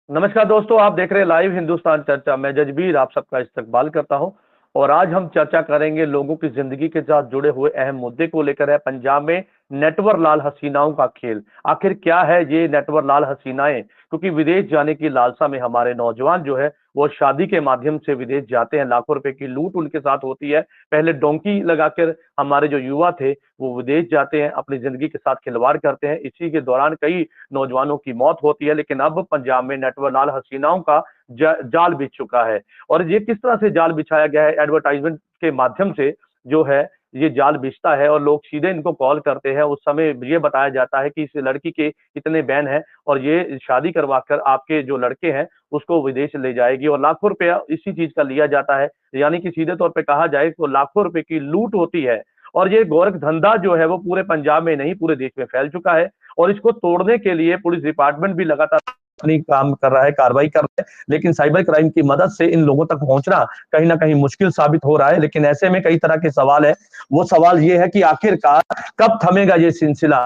नमस्कार दोस्तों, आप देख रहे हैं लाइव हिंदुस्तान चर्चा। मैं जजबीर आप सबका इस्तकबाल करता हूं और आज हम चर्चा करेंगे लोगों की जिंदगी के साथ जुड़े हुए अहम मुद्दे को लेकर। है पंजाब में नेटवर लाल हसीनाओं का खेल। आखिर क्या है ये नेटवर लाल हसीनाएं? क्योंकि विदेश जाने की लालसा में हमारे नौजवान जो है वो शादी के माध्यम से विदेश जाते हैं। लाखों रुपए की लूट उनके साथ होती है। पहले डोंकी लगाकर हमारे जो युवा थे वो विदेश जाते हैं, अपनी जिंदगी के साथ खिलवाड़ करते हैं। इसी के दौरान कई नौजवानों की मौत होती है। लेकिन अब पंजाब में नेटवर लाल हसीनाओं का जाल बिछ चुका है। और ये किस तरह से जाल बिछाया गया है? एडवर्टाइजमेंट के माध्यम से जो है ये जाल बिछता है और लोग सीधे इनको कॉल करते हैं। उस समय ये बताया जाता है कि इस लड़की के इतने बैन हैं और ये शादी करवाकर आपके जो लड़के हैं उसको विदेश ले जाएगी और लाखों रुपया इसी चीज का लिया जाता है। यानी कि सीधे तौर पे कहा जाए तो लाखों रुपए की लूट होती है। और ये गोरख धंधा जो है वो पूरे पंजाब में नहीं पूरे देश में फैल चुका है। और इसको तोड़ने के लिए पुलिस डिपार्टमेंट भी लगातार अपनी काम कर रहा है, कार्रवाई कर रहा है। लेकिन साइबर क्राइम की मदद से इन लोगों तक पहुंचना कहीं ना कहीं मुश्किल साबित हो रहा है। लेकिन ऐसे में कई तरह के सवाल है। वो सवाल ये है कि आखिरकार कब थमेगा ये सिलसिला?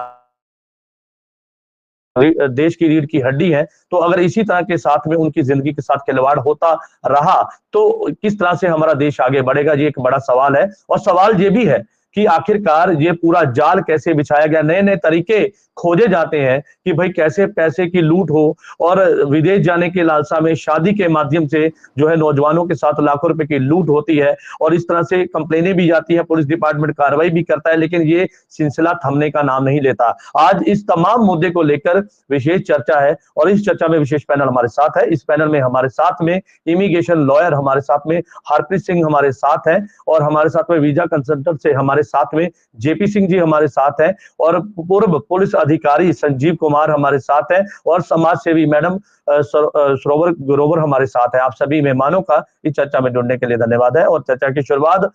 देश की रीढ़ की हड्डी है, तो अगर इसी तरह के साथ में उनकी जिंदगी के साथ खिलवाड़ होता रहा तो किस तरह से हमारा देश आगे बढ़ेगा, ये एक बड़ा सवाल है। और सवाल ये भी है कि आखिरकार ये पूरा जाल कैसे बिछाया गया। नए नए तरीके खोजे जाते हैं कि भाई कैसे पैसे की लूट हो और विदेश जाने की लालसा में शादी के माध्यम से जो है नौजवानों के साथ लाखों रुपए की लूट होती है। और इस तरह से कंप्लेनें भी जाती है, पुलिस डिपार्टमेंट कार्रवाई भी करता है, लेकिन ये सिलसिला थमने का नाम नहीं लेता। आज इस तमाम मुद्दे को लेकर विशेष चर्चा है और इस चर्चा में विशेष पैनल हमारे साथ है। इस पैनल में हमारे साथ में इमिग्रेशन लॉयर हमारे साथ में हरप्रीत सिंह हमारे साथ है और हमारे साथ में वीजा कंसल्टेंट से हमारे साथ में जेपी सिंह जी हमारे साथ हैं और पूर्व पुलिस अधिकारी संजीव कुमार हमारे साथ हैं और समाज सेवी मैडम सरोवर ग्रोवर हमारे साथ है। आप सभी मेहमानों का इस चर्चा में जुड़ने के लिए धन्यवाद है। और चर्चा की शुरुआत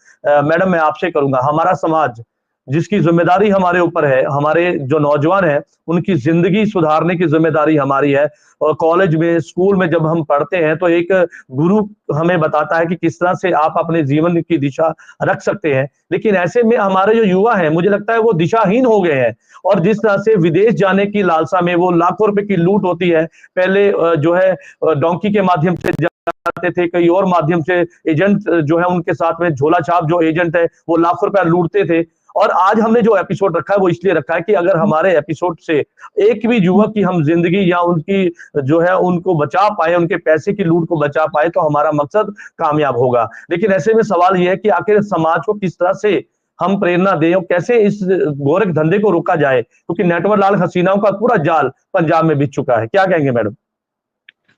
मैडम मैं आपसे करूंगा। हमारा समाज जिसकी जिम्मेदारी हमारे ऊपर है, हमारे जो नौजवान हैं उनकी जिंदगी सुधारने की जिम्मेदारी हमारी है। और कॉलेज में स्कूल में जब हम पढ़ते हैं तो एक गुरु हमें बताता है कि किस तरह से आप अपने जीवन की दिशा रख सकते हैं। लेकिन ऐसे में हमारे जो युवा हैं मुझे लगता है वो दिशाहीन हो गए हैं। और जिस तरह से विदेश जाने की लालसा में वो लाखों रुपए की लूट होती है। पहले जो है डोंकी के माध्यम से जाते थे, कई और माध्यम से एजेंट जो है उनके साथ में झोला छाप जो एजेंट है वो लाखों रुपया लूटते थे। और आज हमने जो एपिसोड रखा है वो इसलिए रखा है कि अगर हमारे एपिसोड से एक भी युवक की हम जिंदगी या उनकी जो है उनको बचा पाए, उनके पैसे की लूट को बचा पाए तो हमारा मकसद कामयाब होगा। लेकिन ऐसे में सवाल यह है कि आखिर समाज को किस तरह से हम प्रेरणा दें और कैसे इस गोरख धंधे को रोका जाए, क्योंकि नेटवर लाल हसीनाओं का पूरा जाल पंजाब में बिछ चुका है। क्या कहेंगे मैडम?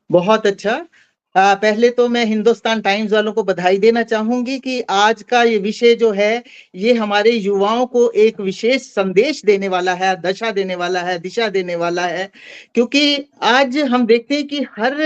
बहुत अच्छा। पहले तो मैं हिंदुस्तान टाइम्स वालों को बधाई देना चाहूंगी कि आज का ये विषय जो है ये हमारे युवाओं को एक विशेष संदेश देने वाला है, दशा देने वाला है, दिशा देने वाला है। क्योंकि आज हम देखते हैं कि हर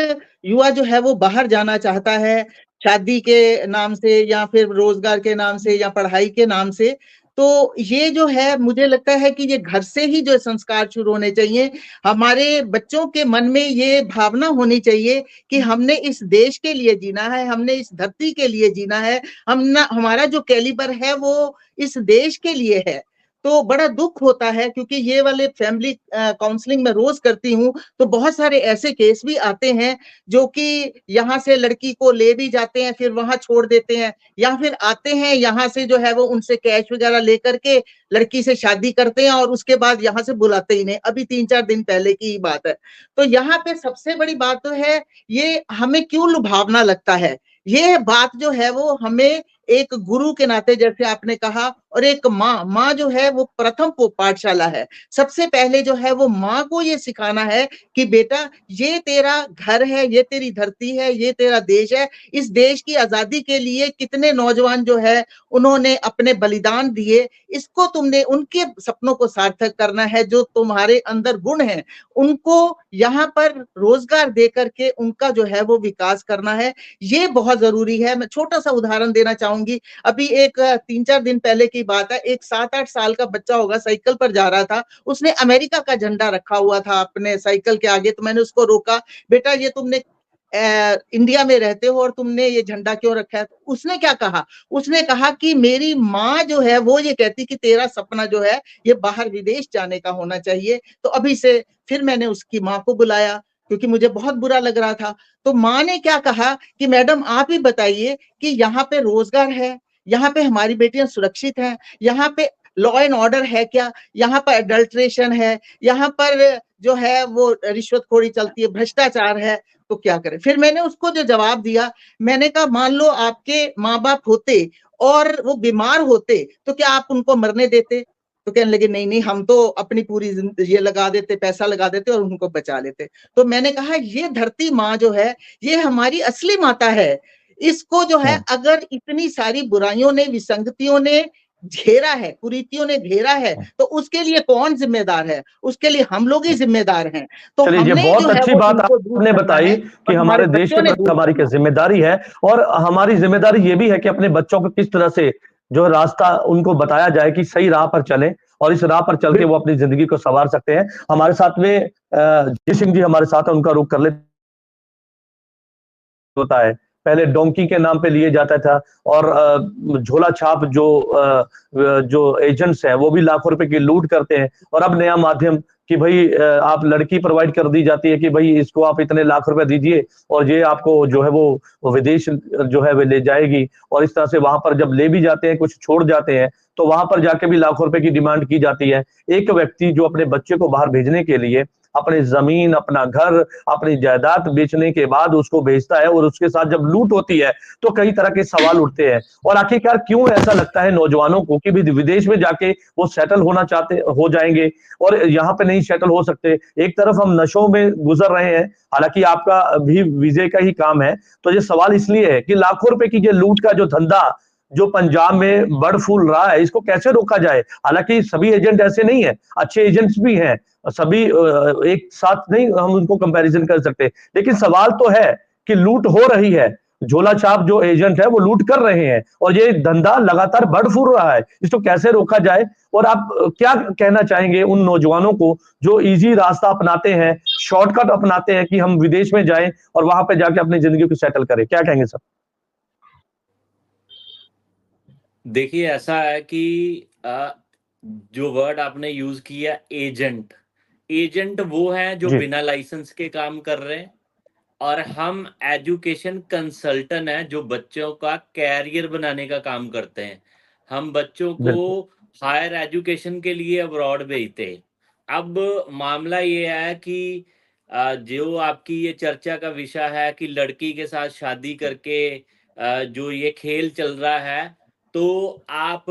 युवा जो है वो बाहर जाना चाहता है, शादी के नाम से या फिर रोजगार के नाम से या पढ़ाई के नाम से। तो ये जो है मुझे लगता है कि ये घर से ही जो संस्कार शुरू होने चाहिए। हमारे बच्चों के मन में ये भावना होनी चाहिए कि हमने इस देश के लिए जीना है, हमने इस धरती के लिए जीना है, हमारा जो कैलिबर है वो इस देश के लिए है। तो बड़ा दुख होता है क्योंकि ये वाले फैमिली काउंसलिंग में रोज करती हूँ तो बहुत सारे ऐसे केस भी आते हैं जो कि यहाँ से लड़की को ले भी जाते हैं फिर वहां छोड़ देते हैं, या फिर आते हैं यहाँ से जो है वो उनसे कैश वगैरह लेकर के लड़की से शादी करते हैं और उसके बाद यहाँ से बुलाते ही नहीं। अभी 3-4 दिन पहले की ही बात है। तो यहाँ पे सबसे बड़ी बात तो है ये हमें क्यों लुभावना लगता है। ये बात जो है वो हमें एक गुरु के नाते, जैसे आपने कहा, और एक माँ जो है वो प्रथम पाठशाला है। सबसे पहले जो है वो माँ को ये सिखाना है कि बेटा ये तेरा घर है, ये तेरी धरती है, ये तेरा देश है। इस देश की आजादी के लिए कितने नौजवान जो है उन्होंने अपने बलिदान दिए, इसको तुमने उनके सपनों को सार्थक करना है। जो तुम्हारे अंदर गुण है उनको यहाँ पर रोजगार दे करके उनका जो है वो विकास करना है। ये बहुत जरूरी है। मैं छोटा सा उदाहरण देना चाहूंगी। अभी एक 3-4 दिन पहले की बात है, एक 7-8 साल का बच्चा होगा, साइकिल पर जा रहा था, उसने अमेरिका का झंडा रखा हुआ था अपने साइकिल के आगे। तो मैंने उसको रोका, बेटा ये तुमने इंडिया में रहते हो और तुमने ये झंडा क्यों रखा है। तो उसने क्या कहा, उसने कहा कि मेरी माँ जो है वो ये कहती कि तेरा सपना जो है ये बाहर विदेश जाने का होना चाहिए। तो अभी से फिर मैंने उसकी माँ को बुलाया, क्योंकि मुझे बहुत बुरा लग रहा था। तो माँ ने क्या कहा कि मैडम आप ही बताइए कि यहाँ पे रोजगार है, यहाँ पे हमारी बेटियां सुरक्षित हैं, यहाँ पे लॉ एंड ऑर्डर है क्या, यहाँ पर अडल्ट्रेशन है, यहाँ पर जो है वो रिश्वतखोरी चलती है, भ्रष्टाचार है, तो क्या करें। फिर मैंने उसको जो जवाब दिया, मैंने कहा मान लो आपके माँ बाप होते और वो बीमार होते तो क्या आप उनको मरने देते। तो कहने लगे नहीं नहीं, हम तो अपनी पूरी ये लगा देते, पैसा लगा देते और उनको बचा लेते। तो मैंने कहा ये धरती माँ जो है ये हमारी असली माता है। इसको जो है अगर इतनी सारी बुराइयों ने, विसंगतियों ने घेरा है, कुरीतियों ने घेरा है, तो उसके लिए कौन जिम्मेदार है? उसके लिए हम लोग ही जिम्मेदार हैं। तो चलिए, ये हमने बहुत जो है अच्छी वो बात इनको दूर आपने करना बताई है कि और हमारे हमारे देश के बच्चों ने प्रति दूर हमारी क्या करना है। जिम्मेदारी है, और हमारी जिम्मेदारी ये भी है कि अपने बच्चों को किस तरह से जो रास्ता उनको बताया जाए कि सही राह पर चलें, और इस राह पर चल के वो अपनी जिंदगी को संवार सकते हैं। हमारे साथ में जय सिंह जी हमारे साथ है, उनका रुख कर ले होता है। पहले डोंकी के नाम पे लिए जाता था, और झोला छाप जो एजेंट्स हैं वो भी लाखों रुपए की लूट करते हैं। और अब नया माध्यम कि भाई आप लड़की प्रोवाइड कर दी जाती है कि भाई इसको आप इतने लाख रुपए दीजिए और ये आपको जो है वो विदेश जो है वो ले जाएगी। और इस तरह से वहां पर जब ले भी जाते हैं, कुछ छोड़ जाते हैं, तो वहां पर जाके भी लाखों रुपए की डिमांड की जाती है। एक व्यक्ति जो अपने बच्चे को बाहर भेजने के लिए अपनी जमीन, अपना घर, अपनी जायदाद बेचने के बाद उसको भेजता है, और उसके साथ जब लूट होती है तो कई तरह के सवाल उठते हैं। और आखिरकार क्यों ऐसा लगता है नौजवानों को कि भी विदेश में जाके वो सेटल होना चाहते हो जाएंगे और यहाँ पे नहीं सेटल हो सकते। एक तरफ हम नशों में गुजर रहे हैं, हालांकि आपका भी वीजे का ही काम है। तो ये सवाल इसलिए है कि लाखों रुपए की ये लूट का जो धंधा जो पंजाब में बर्ड फूल रहा है, इसको कैसे रोका जाए। हालांकि सभी एजेंट ऐसे नहीं है, अच्छे एजेंट्स भी हैं, सभी एक साथ नहीं हम उनको कंपैरिजन कर सकते। लेकिन सवाल तो है कि लूट हो रही है, झोला छाप जो एजेंट है वो लूट कर रहे हैं, और ये धंधा लगातार बढ़ फूल रहा है। इसको कैसे रोका जाए, और आप क्या कहना चाहेंगे उन नौजवानों को जो इजी रास्ता अपनाते हैं, शॉर्टकट अपनाते हैं कि हम विदेश में जाएं और वहां पे जाके अपनी जिंदगी को सेटल करें? क्या कहेंगे सर? देखिए ऐसा है कि जो वर्ड आपने यूज किया एजेंट, एजेंट वो है जो जी। बिना लाइसेंस के काम कर रहे हैं, और हम एजुकेशन कंसल्टेंट हैं जो बच्चों का कैरियर बनाने का काम करते हैं। हम बच्चों को बिल्कुल। हायर एजुकेशन के लिए अब्रॉड भेजते हैं। अब मामला ये है कि जो आपकी ये चर्चा का विषय है कि लड़की के साथ शादी करके जो ये खेल चल रहा है, तो आप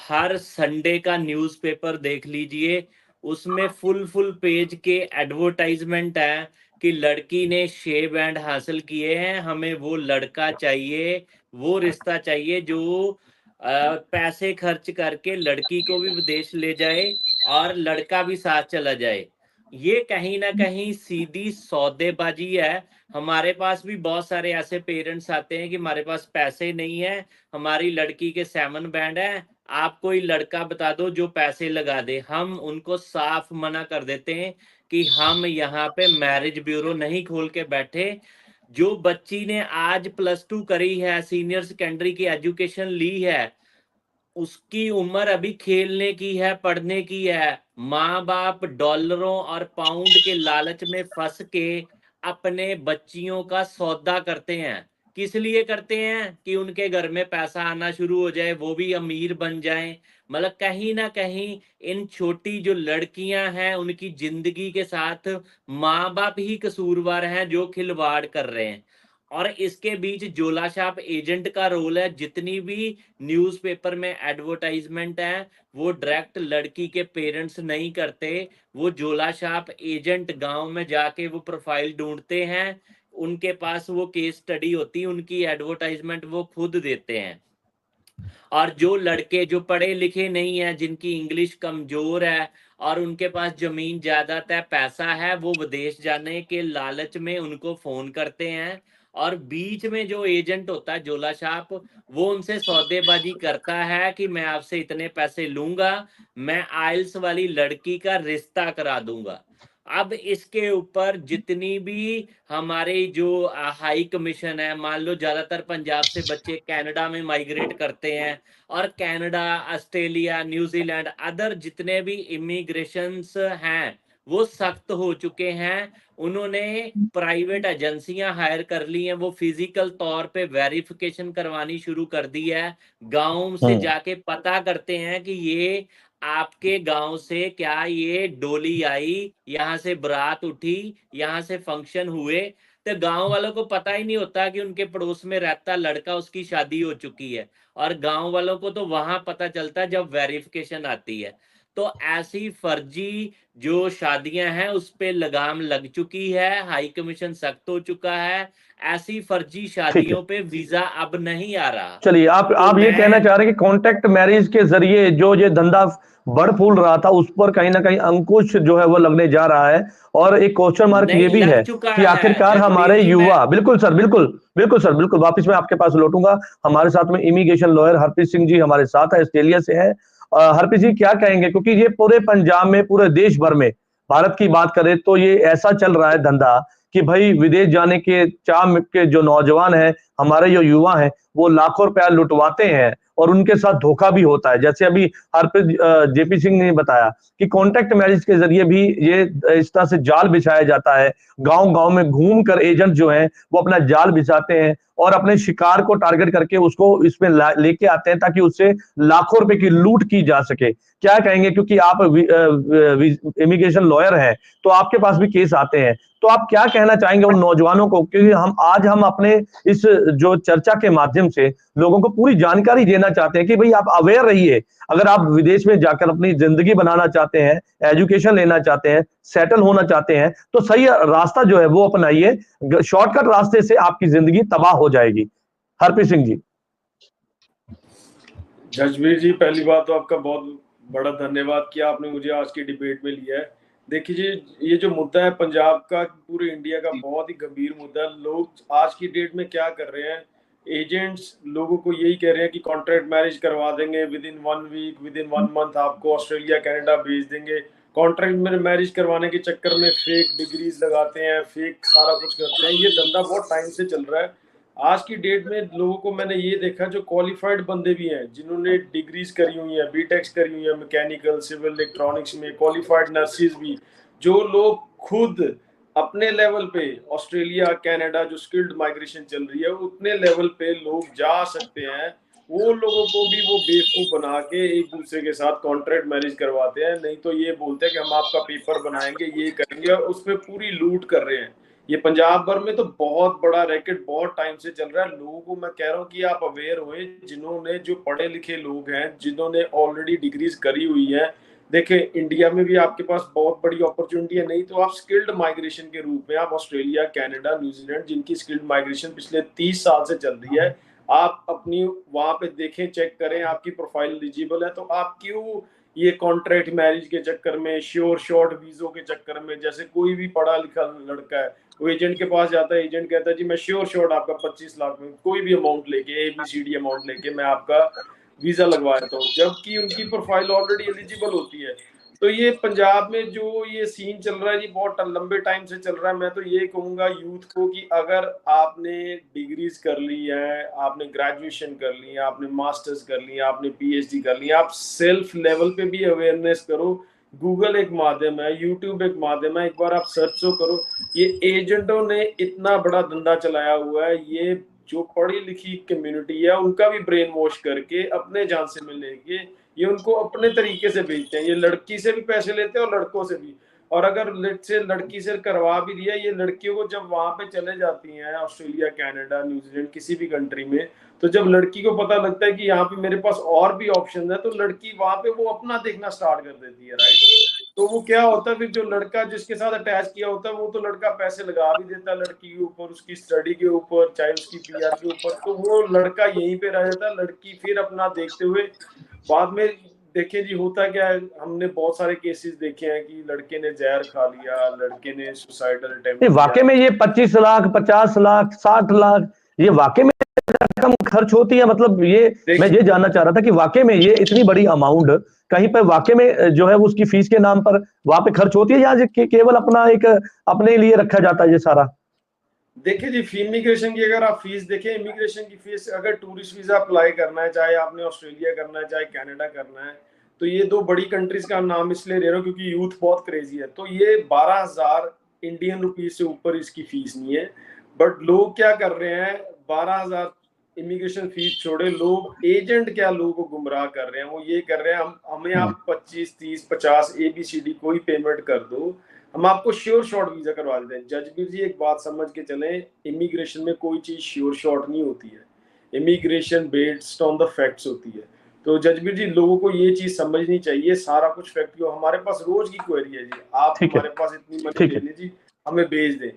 हर संडे का न्यूज़पेपर देख लीजिए, उसमें फुल पेज के एडवर्टाइजमेंट है कि लड़की ने 6 बैंड हासिल किए हैं, हमें वो लड़का चाहिए, वो रिश्ता चाहिए जो पैसे खर्च करके लड़की को भी विदेश ले जाए और लड़का भी साथ चला जाए। ये कहीं न कहीं सीधी सौदेबाजी है। हमारे पास भी बहुत सारे ऐसे पेरेंट्स आते हैं कि हमारे पास पैसे नहीं है, हमारी लड़की के 7 बैंड हैं, आप कोई लड़का बता दो जो पैसे लगा दे। हम उनको साफ मना कर देते हैं कि हम यहाँ पे मैरिज ब्यूरो नहीं खोल के बैठे। जो बच्ची ने आज +2 करी है, सीनियर सेकेंडरी की एजुकेशन ली है, उसकी उम्र अभी खेलने की है, पढ़ने की है। माँ-बाप डॉलरों और पाउंड के लालच में फँस के अपने बच्चियों का सौदा करते हैं। किस लिए करते हैं? कि उनके घर में पैसा आना शुरू हो जाए, वो भी अमीर बन जाएँ। मतलब कहीं न कहीं इन छोटी जो लड़कियाँ हैं, उनकी ज़िंदगी के साथ माँ-बाप ही कसूरवार हैं जो खिलवाड़ कर रहे हैं। और इसके बीच झोला छाप एजेंट का रोल है। जितनी भी न्यूज़पेपर में एडवर्टाइजमेंट है, वो डायरेक्ट लड़की के पेरेंट्स नहीं करते, वो झोला छाप एजेंट गांव में जाके वो प्रोफाइल ढूंढते हैं, उनके पास वो केस स्टडी होती है, उनकी एडवर्टाइजमेंट वो खुद देते हैं। और जो लड़के जो पढ़े लिखे नहीं हैं, जिनकी इंग्लिश कमजोर है और उनके पास जमीन जायदाद है, पैसा है, वो विदेश जाने के लालच में उनको फोन करते हैं। और बीच में जो एजेंट होता है झोला छाप, वो उनसे सौदेबाजी करता है कि मैं आपसे इतने पैसे लूंगा, मैं आइल्स वाली लड़की का रिश्ता करा दूंगा। अब इसके ऊपर जितनी भी हमारे जो हाई कमीशन है, मान लो ज्यादातर पंजाब से बच्चे कनाडा में माइग्रेट करते हैं, और कनाडा, ऑस्ट्रेलिया, न्यूजीलैंड, अदर जितने भी इमिग्रेशंस हैं, वो सख्त हो चुके हैं। उन्होंने प्राइवेट एजेंसियां हायर कर ली हैं, वो फिजिकल तौर पे वेरिफिकेशन करवानी शुरू कर दी है। गांव से जाके पता करते हैं कि ये आपके गांव से क्या ये डोली आई, यहाँ से बारात उठी, यहाँ से फंक्शन हुए। तो गांव वालों को पता ही नहीं होता कि उनके पड़ोस में रहता लड़का, उसकी शादी हो चुकी है। और गांव वालों को तो वहां पता चलता है जब वेरिफिकेशन आती है। तो ऐसी फर्जी जो शादियां हैं उस पे लगाम लग चुकी है, हाई कमीशन सख्त हो चुका है। ऐसी फर्जी ठीक है। शादियों पे वीजा अब नहीं आ रहा। चलिए, तो आप ये कहना मैं चाह रहे हैं कि कॉन्ट्रैक्ट मैरिज के जरिए जो ये धंधा बढ़ फूल रहा था उस पर कहीं ना कहीं अंकुश जो है वो लगने जा रहा है। और एक क्वेश्चन मार्क ये नहीं भी लग है चुका कि है आखिरकार जजबीर हमारे जी। मैं युवा, बिल्कुल सर, बिल्कुल बिल्कुल सर, बिल्कुल वापस मैं आपके पास लौटूंगा। हमारे साथ में इमिग्रेशन लॉयर हरप्रीत सिंह जी हमारे साथ है, ऑस्ट्रेलिया से है। हरप्रीत जी क्या कहेंगे, क्योंकि ये पूरे पंजाब में, पूरे देश भर में, भारत की बात करें तो ये ऐसा चल रहा है धंधा कि भाई विदेश जाने के चाह के जो नौजवान हैं, हमारे जो युवा हैं, वो लाखों रुपया लुटवाते हैं और उनके साथ धोखा भी होता है। जैसे अभी हरप्रीत जेपी सिंह ने बताया कि कॉन्ट्रैक्ट मैरिज के जरिए भी ये इस तरह से जाल बिछाया जाता है। गांव गांव में घूम कर एजेंट जो हैं वो अपना जाल बिछाते हैं और अपने शिकार को टारगेट करके उसको इसमें लेके आते हैं ताकि उससे लाखों रुपए की लूट की जा सके। क्या कहेंगे, क्योंकि आप इमिग्रेशन लॉयर हैं तो आपके पास भी केस आते हैं, तो आप क्या कहना चाहेंगे उन नौजवानों को, क्योंकि हम अपने इस जो चर्चा के माध्यम से लोगों को पूरी जानकारी देना चाहते हैं कि भाई आप अवेयर रहिए। अगर आप विदेश में जाकर अपनी जिंदगी बनाना चाहते हैं, एजुकेशन लेना चाहते हैं, सेटल होना चाहते हैं, तो सही रास्ता जो है वो अपनाइए। शॉर्टकट रास्ते से आपकी जिंदगी तबाह हो जाएगी। हरप्रीत सिंह जी। जजबीर जी, पहली बात तो आपका बहुत बड़ा धन्यवाद कि आपने मुझे आज की डिबेट में लिया है। देखिए जी, ये जो मुद्दा है पंजाब का, पूरे इंडिया का बहुत ही गंभीर मुद्दा है। लोग आज की डेट में क्या कर रहे हैं, एजेंट्स लोगों को यही कह रहे हैं कि कॉन्ट्रैक्ट मैरिज करवा देंगे, within 1 week, within 1 month आपको ऑस्ट्रेलिया कनाडा भेज देंगे। कॉन्ट्रैक्ट में मैरिज करवाने के चक्कर में फेक डिग्रीज लगाते हैं, फेक सारा कुछ करते हैं। ये धंधा बहुत टाइम से चल रहा है। आज की डेट में लोगों को मैंने ये देखा, जो क्वालिफाइड बंदे भी हैं, जिन्होंने डिग्रीज करी हुई हैं, बीटेक्स करी हुई है मैकेनिकल, सिविल, इलेक्ट्रॉनिक्स में, क्वालिफाइड नर्सिस भी, जो लोग खुद अपने लेवल पे ऑस्ट्रेलिया कनाडा जो स्किल्ड माइग्रेशन चल रही है उतने लेवल पे लोग जा सकते हैं, वो लोगों को भी वो बेवकूफ बना के एक दूसरे के साथ कॉन्ट्रैक्ट मैरिज करवाते हैं। नहीं तो ये बोलते हैं कि हम आपका पेपर बनाएंगे, ये करेंगे, और उस पर पूरी लूट कर रहे हैं। ये पंजाब भर में तो बहुत बड़ा रैकेट बहुत टाइम से चल रहा है। लोगों को मैं कह रहा हूँ कि आप अवेयर हुए, जिन्होंने, जो पढ़े लिखे लोग हैं, जिन्होंने ऑलरेडी डिग्रीज करी हुई है। देखें, इंडिया में भी आपके पास बहुत बड़ी अपॉर्चुनिटी है। नहीं तो आप स्किल्ड माइग्रेशन के रूप में आप ऑस्ट्रेलिया कनाडा न्यूजीलैंड, जिनकी स्किल्ड माइग्रेशन पिछले 30 साल से चल रही है, आप अपनी वहां पे देखें, चेक करें, आपकी प्रोफाइल एलिजिबल है तो आप क्यों ये कॉन्ट्रैक्ट मैरिज के चक्कर में, श्योर शॉर्ट वीजों के चक्कर में, जैसे कोई भी पढ़ा लिखा लड़का है वो एजेंट के पास जाता है, एजेंट कहता है जी मैं श्योर शॉर्ट आपका 25 लाख में कोई भी अमाउंट लेके, ABCD अमाउंट लेके मैं आपका वीजा लगवा देता हूँ, जबकि उनकी प्रोफाइल ऑलरेडी एलिजिबल होती है। तो ये पंजाब में जो ये सीन चल रहा है जी, बहुत लंबे टाइम से चल रहा है। मैं तो ये कहूंगा यूथ को कि अगर आपने डिग्रीज कर ली है, आपने ग्रेजुएशन कर ली है, आपने मास्टर्स कर ली है, आपने PhD कर ली है, आप सेल्फ लेवल पे भी अवेयरनेस करो। गूगल एक माध्यम है, यूट्यूब एक माध्यम है, एक बार आप सर्च तो करो। ये एजेंटों ने इतना बड़ा धंधा चलाया हुआ है, ये जो पढ़ी लिखी कम्युनिटी है उनका भी ब्रेन वॉश करके अपने जान से में लेके ये उनको अपने तरीके से बेचते हैं। ये लड़की से भी पैसे लेते हैं और लड़कों से भी। और अगर से लड़की से करवा भी दिया, ये लड़कियों को जब वहां पे चले जाती हैं ऑस्ट्रेलिया कनाडा न्यूजीलैंड किसी भी कंट्री में, तो जब लड़की को पता लगता है कि यहाँ पे मेरे पास और भी ऑप्शन है, तो लड़की वहां पे वो अपना देखना स्टार्ट कर देती है, राइट। तो वो क्या होता है, फिर जो लड़का जिसके साथ अटैच किया होता है वो तो लड़का पैसे लगा भी देता है लड़की के ऊपर, उसकी स्टडी के ऊपर, चाहे उसकी PR के ऊपर, तो वो लड़का यहीं पे रह जाता है। लड़की फिर अपना देखते हुए बाद में, देखिए जी होता क्या है, हमने बहुत सारे केसेस देखे हैं कि लड़के ने जहर खा लिया, लड़के ने सुसाइडल अटेम्प्ट किया। वाकई में ये 25 लाख, 50 लाख, 60 लाख, ये वाकई में रकम खर्च होती है? मतलब ये मैं ये जानना चाह रहा था कि वाकई में ये इतनी बड़ी अमाउंट कहीं पर वाकई में जो है उसकी फीस के नाम पर वहां पे खर्च होती है, या केवल अपना एक अपने लिए रखा जाता है ये सारा? देखिए जी, इमिग्रेशन की अगर आप फीस देखें, इमिग्रेशन की फीस, अगर टूरिस्ट वीजा अप्लाई करना है, चाहे आपने ऑस्ट्रेलिया करना है चाहे कनाडा करना है, तो ये दो बड़ी कंट्रीज का नाम इसलिए ले रहा हूँ क्योंकि यूथ बहुत क्रेजी है। तो ये 12,000 इंडियन रुपीज से ऊपर इसकी फीस नहीं है, बट लोग क्या कर रहे हैं, 12,000 इमिग्रेशन फीस छोड़े, लोग एजेंट क्या लोगों को गुमराह कर रहे हैं। वो ये कर रहे हैं, हमें आप 25, 30, 50 ABCD कोई पेमेंट कर दो, हम आपको श्योर शॉर्ट वीजा करवा देते हैं। जजबीर जी एक बात समझ के चलें, इमिग्रेशन में कोई चीज श्योर शॉर्ट नहीं होती है, immigration based on the facts होती है। तो जजबीर जी लोगों को ये चीज समझनी चाहिए, सारा कुछ फैक्ट जो हमारे पास रोज की क्वेरी है जी, आप हमारे पास इतनी मनी दे दीजिए, हमें भेज दें।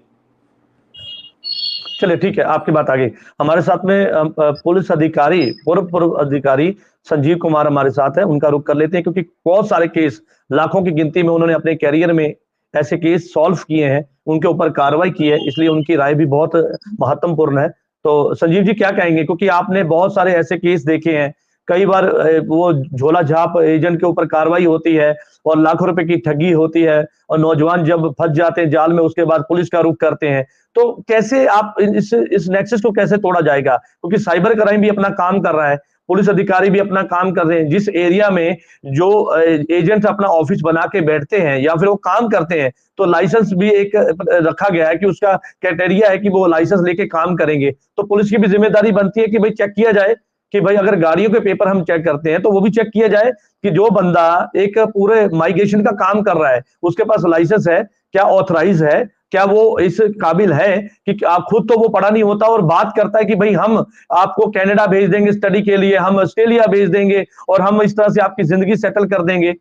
चलिए ठीक है, आपकी बात आ गई। हमारे साथ में पुलिस अधिकारी, पूर्व अधिकारी संजीव कुमार हमारे साथ है, उनका रुख कर लेते हैं, क्योंकि बहुत सारे केस, लाखों की गिनती में उन्होंने अपने कैरियर में ऐसे केस सॉल्व किए हैं, उनके ऊपर कार्रवाई की है, इसलिए उनकी राय भी बहुत महत्वपूर्ण है। तो संजीव जी क्या कहेंगे, क्योंकि आपने बहुत सारे ऐसे केस देखे हैं, कई बार वो झोला झाप एजेंट के ऊपर कार्रवाई होती है और लाखों रुपए की ठगी होती है, और नौजवान जब फंस जाते हैं जाल में उसके बाद पुलिस का रुख करते हैं। तो कैसे आप इस नेक्सस को कैसे तोड़ा जाएगा, क्योंकि साइबर क्राइम भी अपना काम कर रहा है, पुलिस अधिकारी भी अपना काम कर रहे हैं। जिस एरिया में जो एजेंट्स अपना ऑफिस बना के बैठते हैं या फिर वो काम करते हैं, तो लाइसेंस भी एक रखा गया है कि उसका क्राइटेरिया है कि वो लाइसेंस लेके काम करेंगे। तो पुलिस की भी जिम्मेदारी बनती है कि भाई चेक किया जाए कि भाई अगर गाड़ियों के पेपर हम चेक करते हैं तो वो भी चेक किया जाए कि जो बंदा एक पूरे माइग्रेशन का काम कर रहा है उसके पास लाइसेंस है, क्या ऑथराइज है, क्या वो इस काबिल है कि आप खुद तो वो पढ़ा नहीं होता और बात करता है कि भाई हम आपको कनाडा भेज देंगे स्टडी के लिए, हम ऑस्ट्रेलिया भेज देंगे और हम इस तरह से आपकी जिंदगी सेटल कर देंगे।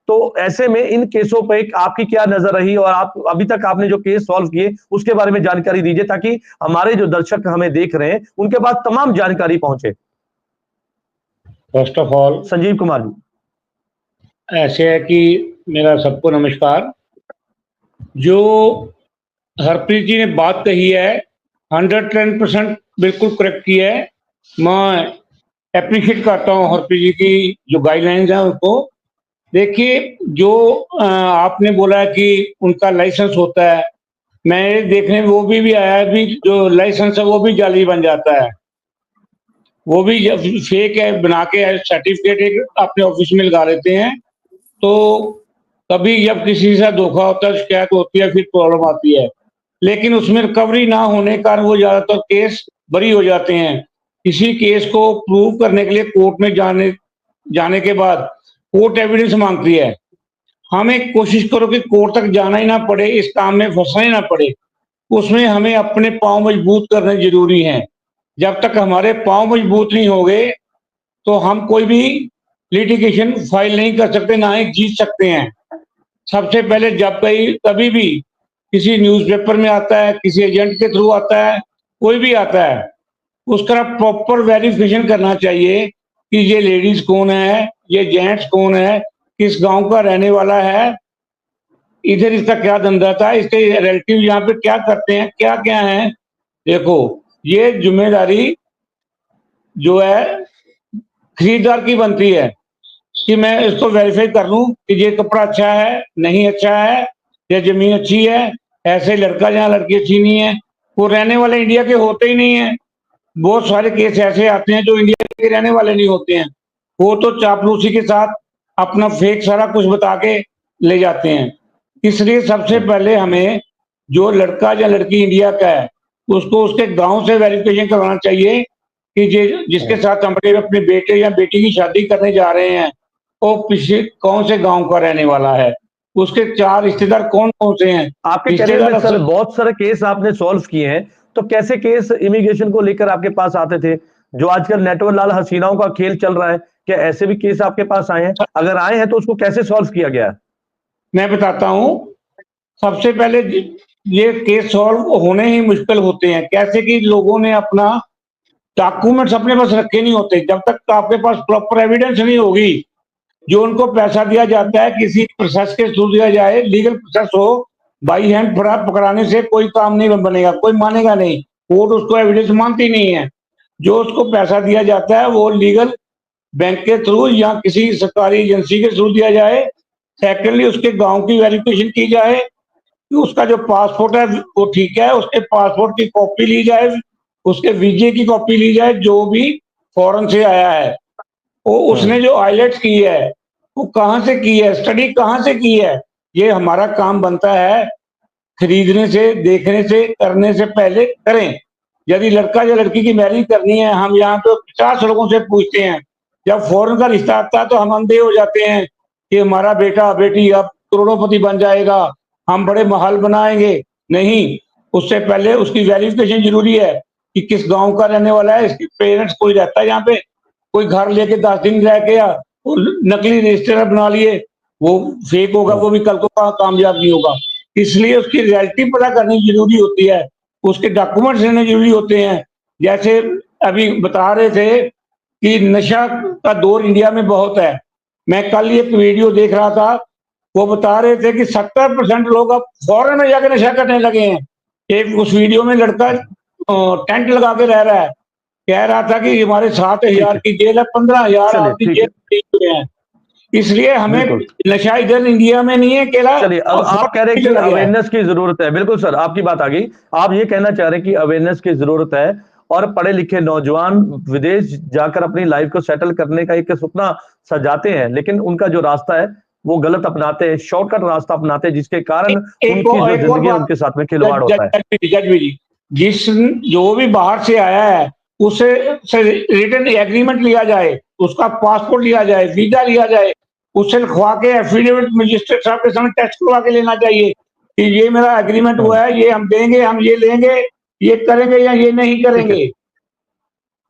तो ऐसे में इन केसों पे आपकी क्या नजर रही और आप अभी तक आपने जो केस सॉल्व किए उसके बारे में जानकारी दीजिए, ताकि हमारे जो दर्शक हमें देख रहे हैं उनके पास तमाम जानकारी पहुंचे। First of all Sanjeev Kumar ji, ऐसे है कि मेरा सबको नमस्कार। जो हरप्रीत जी ने बात कही है 110% बिल्कुल करेक्ट की है। मैं एप्रिशिएट करता हूँ हरप्रीत जी की जो गाइडलाइंस हैं उनको। देखिए जो आपने बोला है कि उनका लाइसेंस होता है, मैं देखने में वो भी आया है, भी जो लाइसेंस है वो भी जाली बन जाता है, वो भी फेक है, बना के सर्टिफिकेट एक अपने ऑफिस में लगा लेते हैं। तो कभी जब किसी से धोखा होता है, शिकायत होती है, फिर प्रॉब्लम आती है, लेकिन उसमें रिकवरी ना होने के कारण वो ज्यादातर केस बरी हो जाते हैं। किसी केस को प्रूव करने के लिए कोर्ट में जाने के बाद कोर्ट एविडेंस मांगती है। हमें कोशिश करो कि कोर्ट तक जाना ही ना पड़े, इस काम में फंसना ही ना पड़े। उसमें हमें अपने पांव मजबूत करने जरूरी हैं। जब तक हमारे पांव मजबूत नहीं होंगे तो हम कोई भी लिटिगेशन फाइल नहीं कर सकते, ना ही जीत सकते हैं। सबसे पहले जब कभी भी किसी न्यूज़पेपर में आता है, किसी एजेंट के थ्रू आता है, कोई भी आता है, उसका प्रॉपर वेरिफिकेशन करना चाहिए कि ये लेडीज कौन है, ये जेंट्स कौन है, किस गांव का रहने वाला है, इधर इसका क्या धंधा था, इसके रिलेटिव यहाँ पे क्या करते हैं, क्या क्या है। देखो ये जिम्मेदारी जो है खरीदार की बनती है कि मैं इसको वेरीफाई कर लूं कि ये कपड़ा अच्छा है, नहीं अच्छा है, या जमीन अच्छी है, ऐसे लड़का या लड़की अच्छी नहीं है। वो रहने वाले इंडिया के होते ही नहीं है। बहुत सारे केस ऐसे आते हैं जो इंडिया के रहने वाले नहीं होते हैं, वो तो चापलूसी के साथ अपना फेक सारा कुछ बता के ले जाते हैं। इसलिए सबसे पहले हमें जो लड़का या लड़की इंडिया का है उसको उसके गांव से वेरिफिकेशन करवाना चाहिए कि जिसके साथ हम अपने बेटे या बेटी की शादी करने जा रहे हैं वो पिछले कौन से गांव का रहने वाला है, उसके 4 रिश्तेदार कौन कौन से हैं। आपके करियर में सर बहुत सारे केस आपने सॉल्व किए हैं, तो कैसे केस इमिग्रेशन को लेकर आपके पास आते थे? जो आजकल नेटवर्क लाल हसीनाओं का खेल चल रहा है, क्या ऐसे भी केस आपके पास आए हैं? अगर आए हैं तो उसको कैसे सॉल्व किया गया? मैं बताता हूँ। सबसे पहले ये केस सॉल्व होने ही मुश्किल होते हैं। कैसे कि लोगों ने अपना डॉक्यूमेंट्स अपने पास रखे नहीं होते। जब तक आपके पास प्रॉपर एविडेंस नहीं होगी, जो उनको पैसा दिया जाता है किसी प्रोसेस के थ्रू दिया जाए, लीगल प्रोसेस हो, बाई हैंड पकड़ाने से कोई काम नहीं बनेगा, कोई मानेगा नहीं, कोर्ट उसको एविडेंस मानती नहीं है। जो उसको पैसा दिया जाता है वो लीगल बैंक के थ्रू या किसी सरकारी एजेंसी के थ्रू दिया जाए। सेकेंडली उसके गांव की वेरिफिकेशन की जाए कि उसका जो पासपोर्ट है वो ठीक है, उसके पासपोर्ट की कॉपी ली जाए, उसके वीजे की कॉपी ली जाए, जो भी फॉरेन से आया है, वो उसने जो आइलेट्स की है वो कहाँ से की है, स्टडी कहाँ से की है। ये हमारा काम बनता है, खरीदने से, देखने से, करने से पहले करें। यदि लड़का या लड़की की मैरिज करनी है, हम यहाँ तो 50 लोगों से पूछते हैं। जब फौरन का रिश्ता आता है तो हम अंधे हो जाते हैं कि हमारा बेटा बेटी अब करोड़ोंपति बन जाएगा, हम बड़े महल बनाएंगे। नहीं, उससे पहले उसकी वेरिफिकेशन जरूरी है कि किस गांव का रहने वाला है, इसके पेरेंट्स कोई रहता है यहाँ पे, कोई घर लेके 10 दिन रह गया और नकली रजिस्टर बना लिए, वो फेक होगा, वो भी कल को कामयाब नहीं होगा। इसलिए उसकी रियलिटी पता करनी जरूरी होती है, उसके डॉक्यूमेंट्स लेने जरूरी होते हैं। जैसे अभी बता रहे थे कि नशा का दौर इंडिया में बहुत है। मैं कल एक वीडियो देख रहा था, वो बता रहे थे कि 70% लोग अब फॉरेन में जाकर नशा करने लगे हैं। एक उस वीडियो में लड़का टेंट लगा के रह रहा है, कह रहा था कि हमारे 7,000 की जेल है, 15,000 की जेल है। इसलिए हमें नशा इधर इंडिया में नहीं है केला। चलिए, अब आप कह रहे हैं कि अवेयरनेस की जरूरत है। बिल्कुल सर, आपकी बात आ गई। आप ये कहना चाह रहे हैं कि अवेयरनेस की जरूरत है और पढ़े लिखे नौजवान विदेश जाकर अपनी लाइफ को सेटल करने का एक सपना सजाते हैं, लेकिन उनका जो रास्ता है वो गलत अपनाते हैं, शॉर्टकट रास्ता अपनाते हैं, जिसके कारण उनकी जो जिंदगी है उनके साथ में खिलवाड़ होता है। जिस जो भी बाहर से आया है उससे रिटन एग्रीमेंट लिया जाए, उसका पासपोर्ट लिया जाए, वीजा लिया जाए, उससे लिखवा के एफिडेविट मजिस्ट्रेट साहब के सामने टेस्ट करवा के लेना चाहिए कि ये मेरा एग्रीमेंट हुआ है, ये हम देंगे, हम ये लेंगे, ये करेंगे या ये नहीं करेंगे।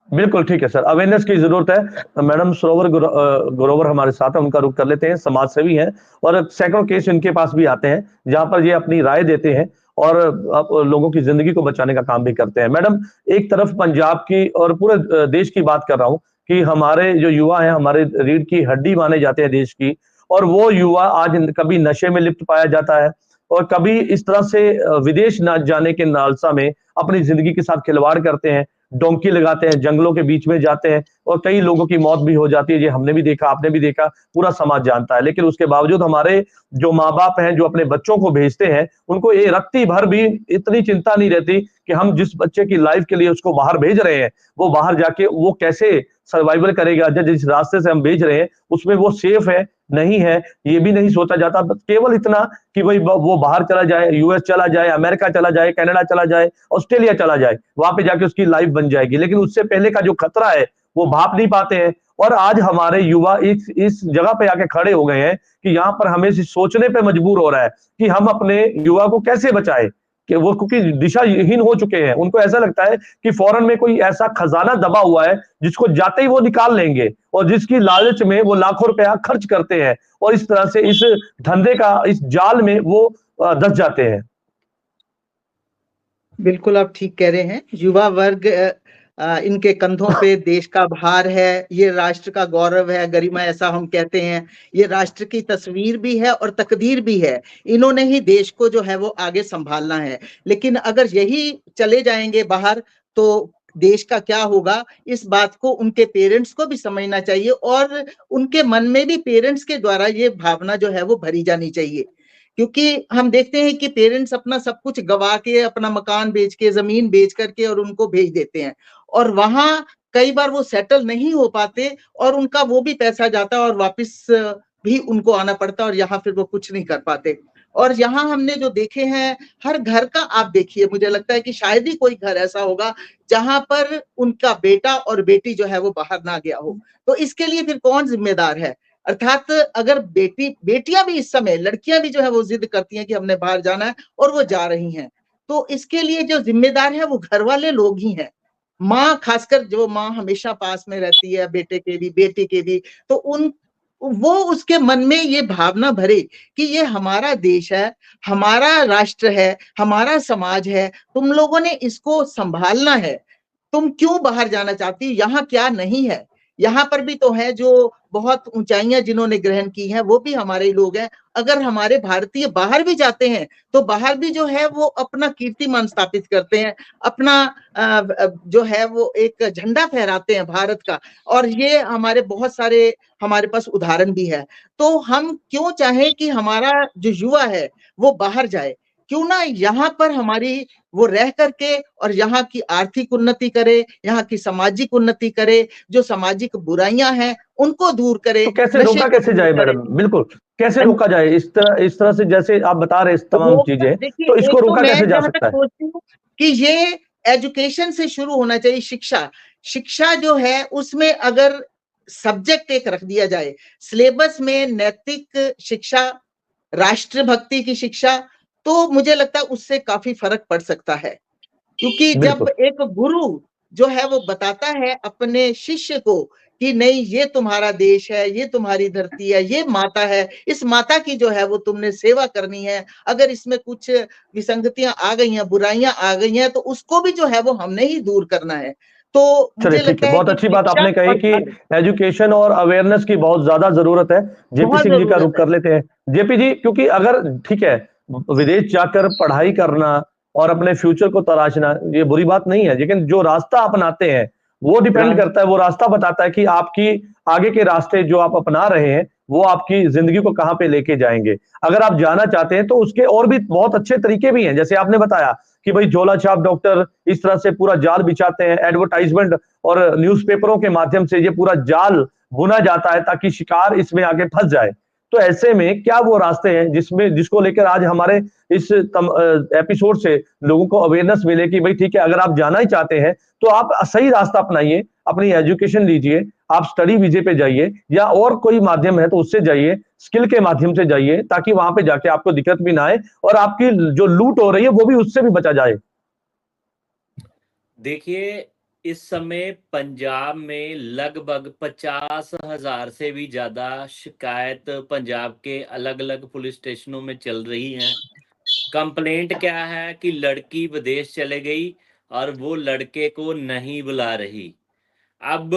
बिल्कुल ठीक है सर, अवेयरनेस की जरूरत है। मैडम सरोवर ग्रोवर हमारे साथ है, उनका रुख कर लेते हैं। समाज सेवी हैं और सैकड़ों केस इनके पास भी आते हैं जहां पर ये अपनी राय देते हैं और लोगों की जिंदगी को बचाने का काम भी करते हैं। मैडम, एक तरफ पंजाब की और पूरे देश की बात कर रहा हूं कि हमारे जो युवा हैं, हमारे रीढ़ की हड्डी माने जाते हैं देश की, और वो युवा आज कभी नशे में लिप्त पाया जाता है और कभी इस तरह से विदेश न जाने के लालसा में अपनी जिंदगी के साथ खिलवाड़ करते हैं, डोंकी लगाते हैं, जंगलों के बीच में जाते हैं और कई लोगों की मौत भी हो जाती है। ये हमने भी देखा, आपने भी देखा, पूरा समाज जानता है। लेकिन उसके बावजूद हमारे जो माँ बाप हैं, जो अपने बच्चों को भेजते हैं, उनको ये रत्ती भर भी इतनी चिंता नहीं रहती कि हम जिस बच्चे की लाइफ के लिए उसको बाहर भेज रहे हैं, वो बाहर जाके वो कैसे सर्वाइवल करेगा, जिस रास्ते से हम भेज रहे हैं उसमें वो सेफ है नहीं है, ये भी नहीं सोचा जाता। केवल इतना कि भाई वो बाहर चला जाए, यूएस चला जाए, अमेरिका चला जाए, कनाडा चला जाए, ऑस्ट्रेलिया चला जाए, वहां पे जाके उसकी लाइफ बन जाएगी। लेकिन उससे पहले का जो खतरा है वो भाप नहीं पाते हैं। और आज हमारे युवा इस जगह पे आके खड़े हो गए हैं कि यहाँ पर हमें सोचने पे मजबूर हो रहा है कि हम अपने युवा को कैसे बचाएं, कि वो क्योंकि दिशाहीन हो चुके हैं। उनको ऐसा लगता है कि फौरन में कोई ऐसा खजाना दबा हुआ है जिसको जाते ही वो निकाल लेंगे, और जिसकी लालच में वो लाखों रुपया खर्च करते हैं और इस तरह से इस धंधे का, इस जाल में वो धंस जाते हैं। बिल्कुल आप ठीक कह रहे हैं। युवा वर्ग इनके कंधों पे देश का भार है, ये राष्ट्र का गौरव है, गरिमा ऐसा हम कहते हैं। ये राष्ट्र की तस्वीर भी है और तकदीर भी है। इन्होंने ही देश को जो है वो आगे संभालना है। लेकिन अगर यही चले जाएंगे बाहर तो देश का क्या होगा, इस बात को उनके पेरेंट्स को भी समझना चाहिए और उनके मन में भी पेरेंट्स के द्वारा ये भावना जो है वो भरी जानी चाहिए। क्योंकि हम देखते हैं कि पेरेंट्स अपना सब कुछ गवा के, अपना मकान बेच के, जमीन बेच करके और उनको भेज देते हैं और वहां कई बार वो सेटल नहीं हो पाते और उनका वो भी पैसा जाता है और वापस भी उनको आना पड़ता है और यहाँ फिर वो कुछ नहीं कर पाते। और यहाँ हमने जो देखे हैं, हर घर का आप देखिए, मुझे लगता है कि शायद ही कोई घर ऐसा होगा जहां पर उनका बेटा और बेटी जो है वो बाहर ना गया हो। तो इसके लिए फिर कौन जिम्मेदार है? अर्थात अगर बेटियां भी इस समय, लड़कियां भी जो है वो जिद करती हैं कि हमने बाहर जाना है और वो जा रही हैं, तो इसके लिए जो जिम्मेदार है वो घर वाले लोग ही हैं। माँ, खासकर जो माँ हमेशा पास में रहती है, बेटे के भी बेटी के भी, तो वो उसके मन में ये भावना भरे कि ये हमारा देश है, हमारा राष्ट्र है, हमारा समाज है, तुम लोगों ने इसको संभालना है। तुम क्यों बाहर जाना चाहती हो? यहाँ क्या नहीं है? यहाँ पर भी तो है जो बहुत ऊंचाइयां जिन्होंने ग्रहण की हैं, वो भी हमारे लोग हैं। अगर हमारे भारतीय बाहर भी जाते हैं तो बाहर भी जो है वो अपना कीर्तिमान स्थापित करते हैं, अपना जो है वो एक झंडा फहराते हैं भारत का। और ये हमारे बहुत सारे हमारे पास उदाहरण भी है। तो हम क्यों चाहें कि हमारा जो युवा है वो बाहर जाए? क्यों ना यहाँ पर हमारी वो रह करके और यहाँ की आर्थिक उन्नति करे, यहाँ की सामाजिक उन्नति करे, जो सामाजिक बुराइयां हैं उनको दूर करे, तो कैसे नशे रोका को कैसे दूर जाए करे। मैडम? बिल्कुल, कैसे रोका जाए इस तरह से जैसे आप बता रहे इस तमाम रोक चीजें, देखिए, तो एक इसको तो रोका मैं कैसे जा जहां तक सकता है? सोचती हूँ कि ये एजुकेशन से शुरू होना चाहिए। शिक्षा जो है उसमें अगर सब्जेक्ट एक रख दिया जाए सिलेबस में, नैतिक शिक्षा, राष्ट्रभक्ति की शिक्षा, तो मुझे लगता है उससे काफी फर्क पड़ सकता है। क्योंकि जब बिल्कुल, एक गुरु जो है वो बताता है अपने शिष्य को कि नहीं, ये तुम्हारा देश है, ये तुम्हारी धरती है, ये माता है, इस माता की जो है वो तुमने सेवा करनी है। अगर इसमें कुछ विसंगतियां आ गई हैं, बुराइयां आ गई हैं, तो उसको भी जो है वो हमने ही दूर करना है। तो चलिए मुझे ठीक लगता है, है बहुत कि अच्छी बात शिक्षा आपने कही और कि धर्म एजुकेशन और अवेयरनेस की बहुत ज्यादा जरूरत है। जेपी बहुत सिंह जी का जरूरत रुख है। कर लेते हैं। जेपी जी, क्योंकि अगर ठीक है, विदेश जाकर पढ़ाई करना और अपने फ्यूचर को तराशना ये बुरी बात नहीं है, लेकिन जो रास्ता अपनाते हैं वो डिपेंड करता है, वो रास्ता बताता है कि आपकी आगे के रास्ते जो आप अपना रहे हैं वो आपकी जिंदगी को कहां पे लेके जाएंगे। अगर आप जाना चाहते हैं तो उसके और भी बहुत अच्छे तरीके भी हैं, जैसे आपने बताया कि भाई झोला छाप डॉक्टर इस तरह से पूरा जाल बिछाते हैं, एडवर्टाइजमेंट और न्यूज़पेपरों के माध्यम से ये पूरा जाल बुना जाता है ताकि शिकार इसमें आके फंस जाए। तो ऐसे में क्या वो रास्ते हैं जिसको लेकर आज हमारे इस एपिसोड से लोगों को अवेयरनेस मिले कि भाई ठीक है, अगर आप जाना ही चाहते हैं तो आप सही रास्ता अपनाइए, अपनी एजुकेशन लीजिए, आप स्टडी वीजे पे जाइए या और कोई माध्यम है तो उससे जाइए, स्किल के माध्यम से जाइए, ताकि वहां पे जाके आपको दिक्कत भी ना आए और आपकी जो लूट हो रही है वो भी उससे भी बचा जाए। देखिए, इस समय पंजाब में लगभग 50,000 से भी ज़्यादा शिकायत पंजाब के अलग-अलग पुलिस स्टेशनों में चल रही हैं। कंप्लेंट क्या है कि लड़की विदेश चले गई और वो लड़के को नहीं बुला रही। अब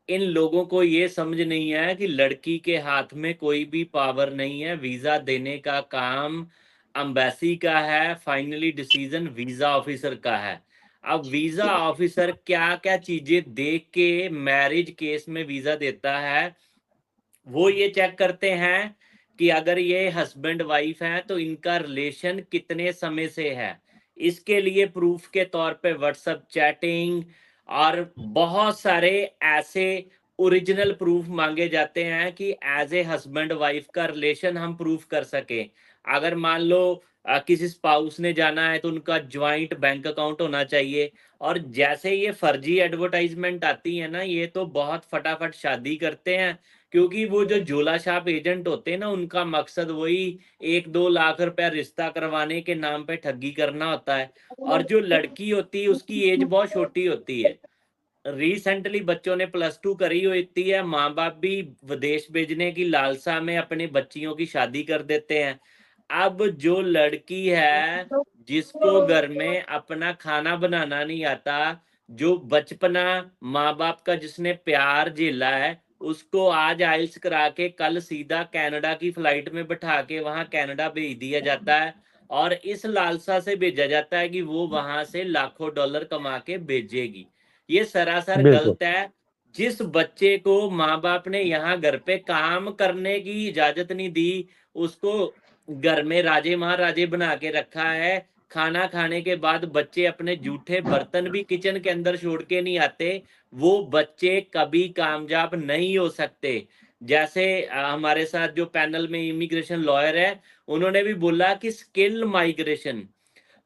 इन लोगों को ये समझ नहीं है कि लड़की के हाथ में कोई भी पावर नहीं है, वीज़ा देने का काम एम्बेसी का है, फाइनली डिसीजन वीज़ा ऑफिसर का है। अब वीज़ा ऑफिसर क्या-क्या चीज़ें देख के मैरिज केस में वीज़ा देता है, वो ये चेक करते हैं कि अगर ये हस्बैंड वाइफ हैं तो इनका रिलेशन कितने समय से है। इसके लिए प्रूफ के तौर पे व्हाट्सएप चैटिंग और बहुत सारे ऐसे ओरिजिनल प्रूफ मांगे जाते हैं कि एज ए हस्बैंड वाइफ का रिलेशन हम प्रूफ कर सकें। अगर मान लो किसी स्पाउस ने जाना है तो उनका ज्वाइंट बैंक अकाउंट होना चाहिए। और जैसे ये फर्जी एडवर्टाइजमेंट आती है ना, ये तो बहुत फटाफट शादी करते हैं, क्योंकि वो जो झोला छाप एजेंट होते हैं ना, उनका मकसद वही 1-2 लाख रुपया रिश्ता करवाने के नाम पे ठगी करना होता है। और जो लड़की होती है उसकी एज बहुत छोटी होती है। रिसेंटली बच्चों ने +2 करी होती है, माँ बाप भी विदेश भेजने की लालसा में अपनी बच्चियों की शादी कर देते हैं। अब जो लड़की है जिसको घर में अपना खाना बनाना नहीं आता, जो बचपना माँ बाप का जिसने प्यार झेला है, उसको आज आइल्स करा के कल सीधा कनाडा की फ्लाइट में बैठा के वहां कनाडा भेज दिया जाता है। और इस लालसा से भेजा जाता है कि वो वहां से लाखों डॉलर कमा के भेजेगी। ये सरासर बिल्कुल, गलत है। जिस बच्चे को माँ बाप ने यहाँ घर पे काम करने की इजाजत नहीं दी, उसको घर में राजे महाराजे बना के रखा है। खाना खाने के बाद बच्चे अपने जूठे बर्तन भी किचन के अंदर छोड़ के नहीं आते। वो बच्चे कभी कामयाब नहीं हो सकते। जैसे हमारे साथ जो पैनल में इमिग्रेशन लॉयर है, उन्होंने भी बोला कि स्किल माइग्रेशन,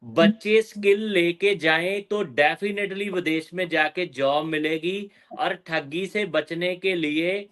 बच्चे स्किल लेके जाएं तो डेफिनेटली विदेश में जाके जॉब मिलेगी। और ठगी से बचने के लिए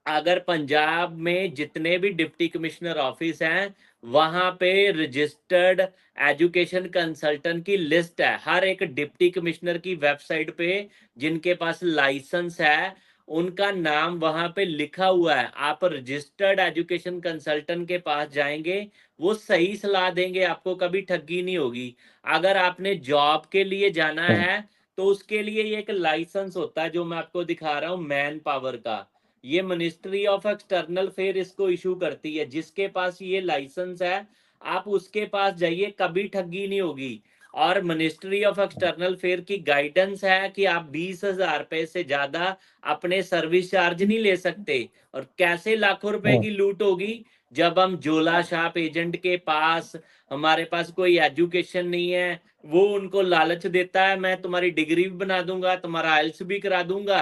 अगर पंजाब में जितने भी डिप्टी कमिश्नर ऑफिस हैं, वहां पे रजिस्टर्ड एजुकेशन कंसल्टेंट की लिस्ट है हर एक डिप्टी कमिश्नर की वेबसाइट पे। जिनके पास लाइसेंस है उनका नाम वहां पे लिखा हुआ है। आप रजिस्टर्ड एजुकेशन कंसल्टेंट के पास जाएंगे, वो सही सलाह देंगे, आपको कभी ठगी नहीं होगी। अगर आपने जॉब के लिए जाना है तो उसके लिए एक लाइसेंस होता है जो मैं आपको दिखा रहा हूँ, मैन पावर का। ये मिनिस्ट्री ऑफ एक्सटर्नल अफेयर इसको इशू करती है। जिसके पास ये लाइसेंस है आप उसके पास जाइए, कभी ठगी नहीं होगी। और मिनिस्ट्री ऑफ एक्सटर्नल अफेयर की गाइडेंस है कि आप 20,000 रुपए से ज्यादा अपने सर्विस चार्ज नहीं ले सकते। और कैसे लाखों रुपए की लूट होगी जब हम झोला छाप एजेंट के पास, हमारे पास कोई एजुकेशन नहीं है, वो उनको लालच देता है मैं तुम्हारी डिग्री भी बना दूंगा, तुम्हारा आइल्स भी करा दूंगा,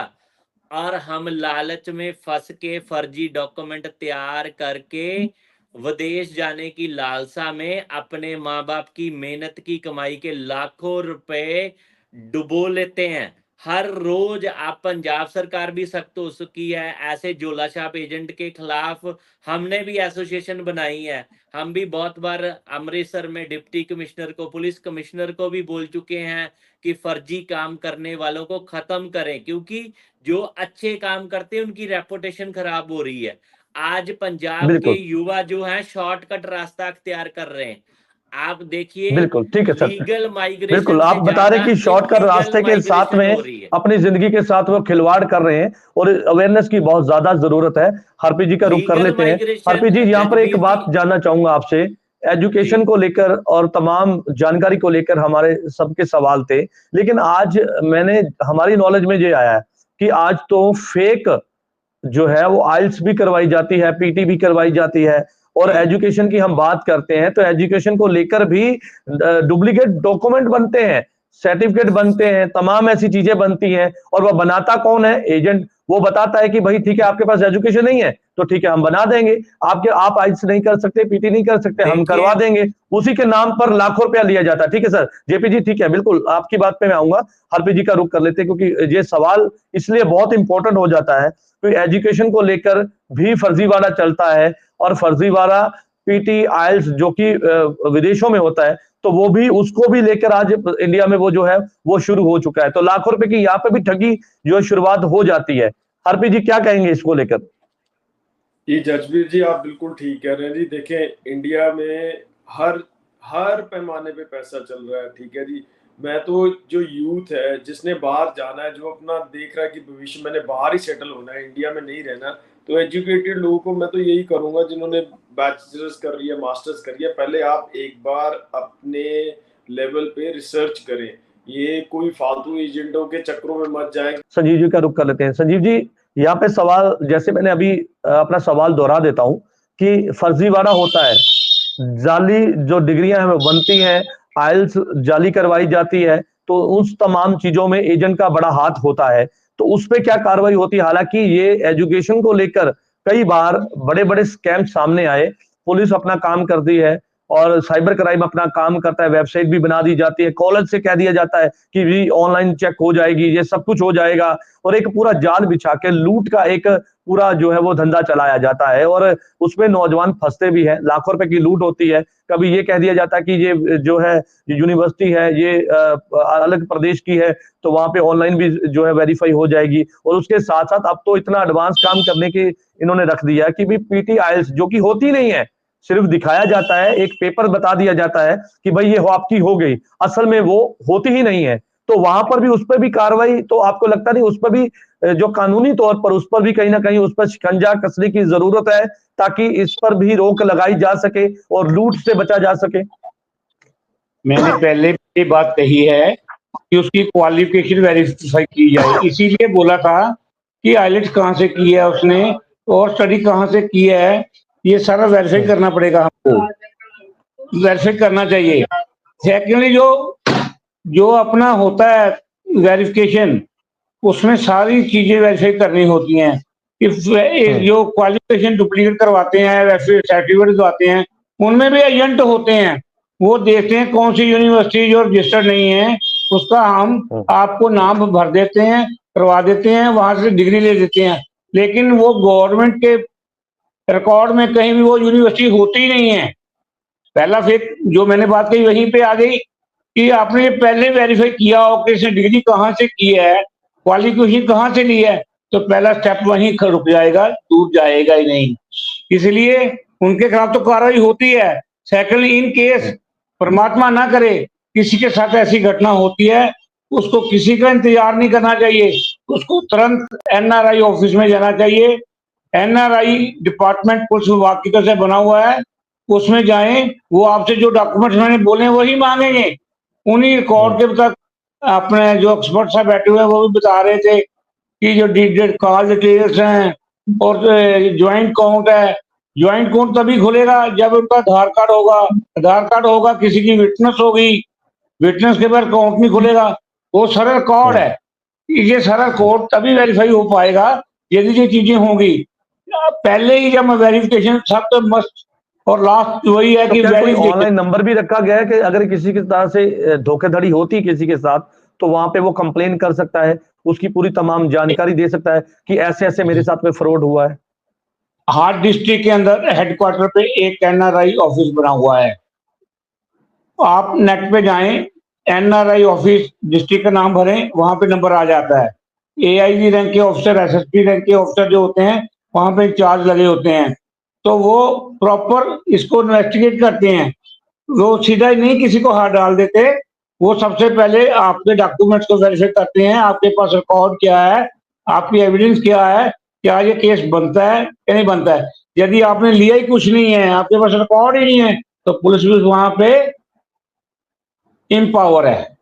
और हम लालच में फंस के फर्जी डॉक्यूमेंट तैयार करके विदेश जाने की लालसा में अपने माँ बाप की मेहनत की कमाई के लाखों रुपए डुबो लेते हैं। हर रोज आप, पंजाब सरकार भी सख्त हो चुकी है ऐसे झोला छाप एजेंट के खिलाफ। हमने भी एसोसिएशन बनाई है, हम भी बहुत बार अमृतसर में डिप्टी कमिश्नर को, पुलिस कमिश्नर को भी बोल चुके हैं कि फर्जी काम करने वालों को खत्म करें, क्योंकि जो अच्छे काम करते हैं उनकी रेपुटेशन खराब हो रही है। आज पंजाब के बिल्कुल युवा जो हैं शॉर्टकट रास्ता अख्तियार कर रहे हैं। आप देखिए, बिल्कुल ठीक है सर। लीगल माइग्रेशन बिल्कुल आप से बता रहे ज्यादा कि शॉर्टकट इलीगल रास्ते के साथ माइग्रेशन में हो रही है। अपनी जिंदगी के साथ वो खिलवाड़ कर रहे हैं और अवेयरनेस की बहुत ज्यादा जरूरत है। हरप्रीत जी का रुख कर लीगल लेते हैं। माइग्रेशन, हरप्रीत जी यहाँ पर एक जजबीर बात जी जानना चाहूंगा आपसे, एजुकेशन जी को लेकर और तमाम जानकारी को लेकर हमारे सबके सवाल थे, लेकिन आज मैंने हमारी नॉलेज में ये आया है कि आज तो फेक जो है वो आइल्स भी करवाई जाती है, पीटी भी करवाई जाती है, और जी एजुकेशन की हम बात करते हैं तो एजुकेशन को लेकर भी डुप्लीकेट डॉक्यूमेंट बनते हैं, सर्टिफिकेट बनते हैं, तमाम ऐसी चीजें बनती हैं। और वह बनाता कौन है? एजेंट। वो बताता है कि भाई ठीक है आपके पास एजुकेशन नहीं है तो ठीक है हम बना देंगे, आप आइल्स नहीं कर सकते, पीटी नहीं कर सकते, हम करवा देखिए, देंगे। उसी के नाम पर लाखों रुपया लिया जाता है। ठीक है सर, जेपी जी ठीक है, बिल्कुल आपकी बात पे मैं आऊंगा। हरप्रीत जी का रुख कर लेते हैं क्योंकि ये सवाल इसलिए बहुत इंपॉर्टेंट हो जाता है, तो एजुकेशन को लेकर भी फर्जीवाड़ा चलता है, और फर्जीवाड़ा पीटी आइल्स जो कि विदेशों में होता है, तो वो भी, उसको भी लेकर आज इंडिया में वो जो है वो शुरू हो चुका है। तो लाखों रुपए की यहाँ पे भी ठगी जो शुरुआत हो जाती है। हरप्रीत जी क्या कहेंगे इसको लेकर? जी जजबीर जी, आप बिल्कुल ठीक कह रहे हैं जी। देखें, इंडिया में हर हर पैमाने पे पैसा चल रहा है, ठीक है जी। मैं तो, जो यूथ है जिसने बाहर जाना है, जो अपना देख रहा है कि भविष्य मैंने बाहर ही सेटल होना है, इंडिया में नहीं रहना, तो एजुकेटेड लोगों को मैं तो यही करूंगा, जिन्होंने बैचलर्स कर रही है, मास्टर्स करी है, पहले आप एक बार अपने लेवल पे रिसर्च करें। ये कोई फालतू एजेंटों के चक्रों में मत जाए। संजीव जी का रुख कर लेते हैं। संजीव जी यहाँ पे सवाल, जैसे मैंने अभी अपना सवाल दोहरा देता हूं कि फर्जीवाड़ा होता है, जाली जो डिग्रियां हैं वो बनती हैं, आइल्स जाली करवाई जाती है, तो उस तमाम चीजों में एजेंट का बड़ा हाथ होता है, तो उस पे क्या कार्रवाई होती है? हालांकि ये एजुकेशन को लेकर कई बार बड़े बड़े स्कैम सामने आए, पुलिस अपना काम करती है और साइबर क्राइम अपना काम करता है, वेबसाइट भी बना दी जाती है, कॉलेज से कह दिया जाता है कि भी ऑनलाइन चेक हो जाएगी, ये सब कुछ हो जाएगा, और एक पूरा जाल बिछा के लूट का एक पूरा जो है वो धंधा चलाया जाता है, और उसमें नौजवान फंसते भी हैं, लाखों रुपए की लूट होती है। कभी ये कह दिया जाता है कि ये जो है यूनिवर्सिटी है, ये अलग प्रदेश की है, तो वहां पे ऑनलाइन भी जो है वेरीफाई हो जाएगी, और उसके साथ साथ अब तो इतना एडवांस काम करने की इन्होंने रख दिया कि भी पीटी आइल्स जो कि होती नहीं है, सिर्फ दिखाया जाता है, एक पेपर बता दिया जाता है कि भाई ये आपकी हो गई, असल में वो होती ही नहीं है। तो वहां पर भी, उस पर भी कार्रवाई, तो आपको लगता नहीं उस पर भी जो कानूनी तौर पर उस पर भी कहीं ना कहीं उस पर शिकंजा कसने की जरूरत है, ताकि इस पर भी रोक लगाई जा सके और लूट से बचा जा सके? मैंने पहले भी ये बात कही है कि उसकी क्वालिफिकेशन वेरीफाई की जाए, इसीलिए बोला था कि आइलेट्स कहाँ से की है उसने और स्टडी कहाँ से की है, ये सारा वेरीफाई करना पड़ेगा, हमको वेरीफाई करना चाहिए। सेकेंडली जो अपना होता है वेरिफिकेशन, उसमें सारी चीजें वेरीफाई करनी होती हैं। जो क्वालिफिकेशन डुप्लीकेट करवाते हैं, सर्टिफिकेट दिलवाते हैं, उनमें भी एजेंट होते हैं, वो देखते हैं कौन सी यूनिवर्सिटी जो रजिस्टर्ड नहीं है उसका हम आपको नाम भर देते हैं, करवा देते हैं, वहां से डिग्री ले देते हैं, लेकिन वो गवर्नमेंट के रिकॉर्ड में कहीं भी वो यूनिवर्सिटी होती ही नहीं है। पहला फिर जो मैंने बात कही वहीं पे आ गई कि आपने पहले वेरीफाई किया हो कि इसने डिग्री कहाँ से की है, क्वालिफिकेशन कहाँ से ली है, तो पहला स्टेप वहीं रुक जाएगा, दूर जाएगा ही नहीं। इसलिए उनके खिलाफ तो कार्रवाई होती है। सेकंडली, इन केस परमात्मा ना करे किसी के साथ ऐसी घटना होती है, उसको किसी का इंतजार नहीं करना चाहिए, उसको तुरंत एनआरआई ऑफिस में जाना चाहिए। एनआरआई डिपार्टमेंट पुलिस विभाग की तरफ से बना हुआ है, उसमें जाएं, वो आपसे जो डॉक्यूमेंट्स मैंने बोले वही मांगेंगे। उन्हीं रिकॉर्ड के तक अपने जो एक्सपर्ट साहब बैठे हुए हैं वो भी बता रहे थे कि जो कॉल डिटेल्स हैं और ज्वाइंट काउंट है, ज्वाइंट अकाउंट तभी खुलेगा जब उनका आधार कार्ड होगा, आधार कार्ड होगा, किसी की विटनेस होगी, विटनेस के बाद अकाउंट नहीं खुलेगा। वो सारा रिकॉर्ड है, ये सारा कोड तभी वेरीफाई हो पाएगा यदि ये चीजें होंगी। पहले ही जब वेरिफिकेशन सब तो मस्ट और लास्ट वही है तो कि क्या कोई ऑनलाइन नंबर भी रखा गया है कि अगर किसी की तरह से धोखाधड़ी होती है किसी के साथ तो वहां पे वो कंप्लेन कर सकता है, उसकी पूरी तमाम जानकारी दे सकता है कि ऐसे ऐसे मेरे साथ में फ्रॉड हुआ है? हर डिस्ट्रिक्ट के अंदर हेडक्वार्टर पे एक एनआरआई ऑफिस बना हुआ है। आप नेट पे जाएं, एनआरआई ऑफिस, डिस्ट्रिक्ट का नाम भरें, वहां पे नंबर आ जाता है। एआईजी रैंक के ऑफिसर, एसएसपी रैंक के ऑफिसर जो होते हैं वहां पे इंचार्ज लगे होते हैं, तो वो प्रॉपर इसको इन्वेस्टिगेट करते हैं। वो सीधा ही नहीं किसी को हाथ डाल देते, वो सबसे पहले आपके डॉक्यूमेंट्स को वेरीफाई करते हैं, आपके पास रिकॉर्ड क्या है, आपकी एविडेंस क्या है, क्या ये केस बनता है या नहीं बनता है। यदि आपने लिया ही कुछ नहीं है, आपके पास रिकॉर्ड ही नहीं है, तो पुलिस भी वहां पे इम्पावर है।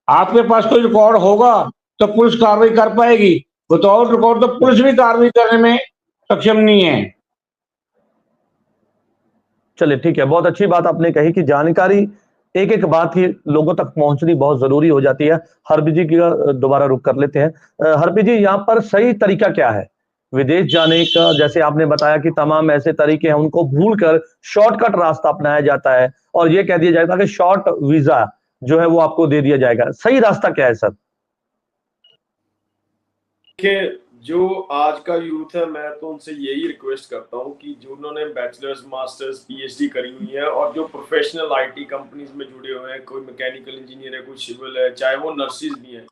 आपके पास कोई रिकॉर्ड होगा तो पुलिस कार्रवाई कर पाएगी, विदाउट रिकॉर्ड तो पुलिस भी कार्रवाई करने में सक्षम नहीं है। चलिए ठीक है, बहुत अच्छी बात आपने कही कि जानकारी एक एक बात की लोगों तक पहुंचनी बहुत जरूरी हो जाती है। हरप्रीत जी की दोबारा रुक कर लेते हैं। हरप्रीत जी, यहाँ पर सही तरीका क्या है विदेश जाने का? जैसे आपने बताया कि तमाम ऐसे तरीके हैं, उनको भूलकर शॉर्टकट रास्ता अपनाया जाता है और ये कह दिया जाता है कि शॉर्ट वीजा जो है वो आपको दे दिया जाएगा। सही रास्ता क्या है सर? देखिए, जो आज का यूथ है, मैं तो उनसे यही रिक्वेस्ट करता हूँ कि जो उन्होंने बैचलर्स, मास्टर्स, पीएचडी करी हुई है और जो प्रोफेशनल आईटी कंपनीज में जुड़े हुए हैं, कोई मैकेनिकल इंजीनियर है, कोई सिविल है, चाहे वो नर्सिस भी हैं,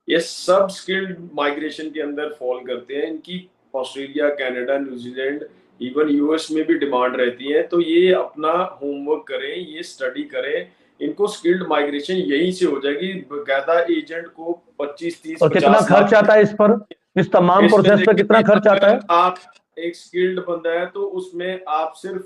ये सब स्किल्ड माइग्रेशन के अंदर फॉल करते हैं। इनकी Australia, Canada, New Zealand, even US में भी डिमांड रहती है। तो ये अपना होमवर्क करें, ये स्टडी करें, इनको स्किल्ड माइग्रेशन यहीं से हो जाएगी। बकायदा एजेंट को 25-30 और कितना 50 खर्च आता है इस पर, इस तमाम प्रोसेस पर कितना खर्च आता है? आप एक स्किल्ड बंदा है तो उसमें आप सिर्फ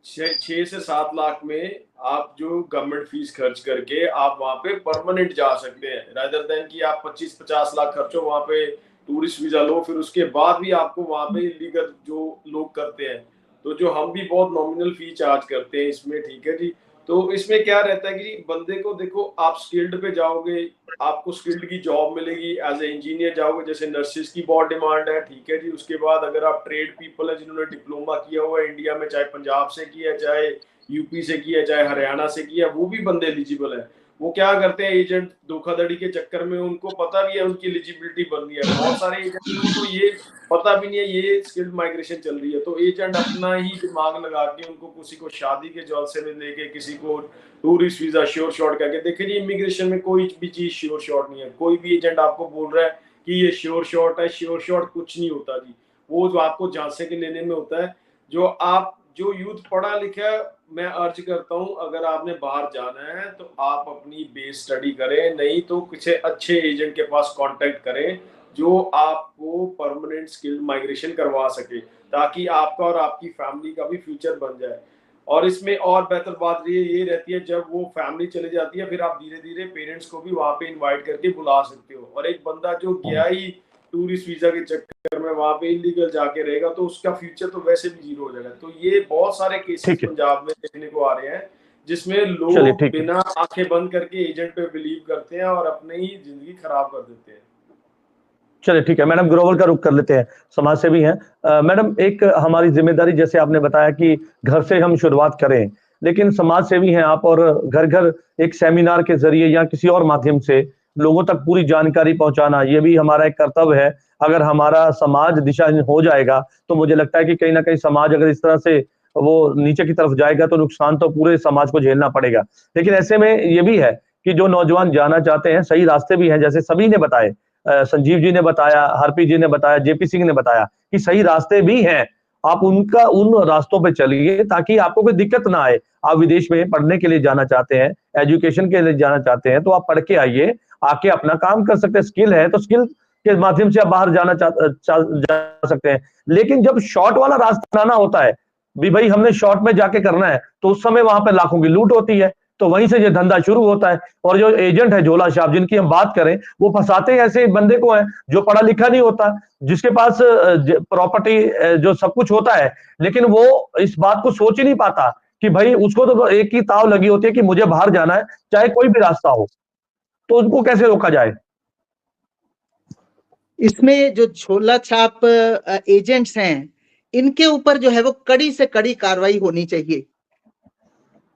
6 से 7 लाख में आप जो गवर्नमेंट फीस खर्च करके आप वहां पे परमानेंट जा सकते हैं, रादर देन कि आप 25-50 लाख खर्चो वहां पे टूरिस्ट वीजा लो, फिर उसके बाद भी आपको वहां पे इलीगल जो लोग करते हैं। तो जो हम भी बहुत नॉमिनल फी चार्ज करते हैं इसमें, ठीक है जी। तो इसमें क्या रहता है कि बंदे को देखो, आप स्किल्ड पे जाओगे, आपको स्किल्ड की जॉब मिलेगी, एज ए इंजीनियर जाओगे, जैसे नर्सिस की बहुत डिमांड है, ठीक है जी। उसके बाद अगर आप ट्रेड पीपल है जिन्होंने डिप्लोमा किया हुआ है इंडिया में, चाहे पंजाब से किया है, चाहे यूपी से किया है, चाहे हरियाणा से किया है, वो भी बंदे एलिजिबल है। वो क्या करते हैं, एजेंट धोखाधड़ी के चक्कर में, उनको पता भी है उनकी एलिजिबिलिटी बन गई है, बहुत सारे एजेंट को तो ये पता भी नहीं है ये स्किल्ड माइग्रेशन चल रही है। तो एजेंट अपना ही दिमाग लगा के उनको किसी को शादी के जलसे में लेके, किसी को टूरिस्ट वीजा श्योर शॉर्ट करके, देखिए जी इमिग्रेशन में कोई भी चीज श्योर शॉर्ट नहीं है। कोई भी एजेंट आपको बोल रहा है कि ये श्योर शॉर्ट है, श्योर शॉर्ट कुछ नहीं होता जी। वो जो आपको झांसे के लेने में होता है। जो यूथ पढ़ा लिखा है, मैं अर्ज करता हूं अगर आपने बाहर जाना है तो आप अपनी बेस स्टडी करें, नहीं तो किसी अच्छे एजेंट के पास कांटेक्ट करें जो आपको परमानेंट स्किल माइग्रेशन करवा सके, ताकि आपका और आपकी फैमिली का भी फ्यूचर बन जाए। और इसमें और बेहतर बात ये रहती है, जब वो फैमिली चले जाती है फिर आप धीरे धीरे पेरेंट्स को भी वहां पे इनवाइट करके बुला सकते हो। और एक बंदा जो गया ही टूरिस्ट वीजा के चक्कर में वहां पे इलीगल जाके रहेगा तो उसका फ्यूचर तो वैसे भी जीरो हो जाएगा। तो ये बहुत सारे केसेस पंजाब में देखने को आ रहे हैं जिसमें लोग बिना आंखें बंद करके एजेंट पे बिलीव करते हैं और अपनी ही जिंदगी खराब कर देते हैं। चलिए ठीक है मैडम, ग्रोवर का रुख कर लेते हैं, समाज सेवी हैं। मैडम, एक हमारी जिम्मेदारी, जैसे आपने बताया कि घर से हम शुरुआत करें, लेकिन समाज सेवी हैं आप और घर घर एक सेमिनार के जरिए या किसी और माध्यम से लोगों तक पूरी जानकारी पहुंचाना, ये भी हमारा एक कर्तव्य है। अगर हमारा समाज दिशा हो जाएगा तो मुझे लगता है कि कहीं ना कहीं समाज अगर इस तरह से वो नीचे की तरफ जाएगा तो नुकसान तो पूरे समाज को झेलना पड़ेगा। लेकिन ऐसे में ये भी है कि जो नौजवान जाना चाहते हैं, सही रास्ते भी हैं, जैसे सभी ने बताए, संजीव जी ने बताया, हरप्रीत जी ने बताया, जेपी सिंह ने बताया कि सही रास्ते भी हैं। आप उन रास्तों पे चलिए ताकि आपको कोई दिक्कत ना आए। आप विदेश में पढ़ने के लिए जाना चाहते हैं, एजुकेशन के लिए जाना चाहते हैं, तो आप पढ़ के आइए, आके अपना काम कर सकते हैं। स्किल है तो स्किल के माध्यम से आप बाहर जा सकते हैं। लेकिन जब शॉर्ट वाला रास्ता बनाना होता है भी, भाई हमने शॉर्ट में जाके करना है, तो उस समय वहां पे लाखों की लूट होती है। तो वहीं से ये धंधा शुरू होता है। और जो एजेंट है झोला छाप जिनकी हम बात करें, वो फंसाते ऐसे बंदे को है जो पढ़ा लिखा नहीं होता, जिसके पास प्रॉपर्टी जो सब कुछ होता है, लेकिन वो इस बात को सोच ही नहीं पाता कि भाई उसको तो एक ही ताव लगी होती है कि मुझे बाहर जाना है, चाहे कोई भी रास्ता हो, तो उनको कैसे रोका जाए? इसमें जो झोला छाप एजेंट्स हैं, इनके ऊपर जो है वो कड़ी से कड़ी कार्रवाई होनी चाहिए,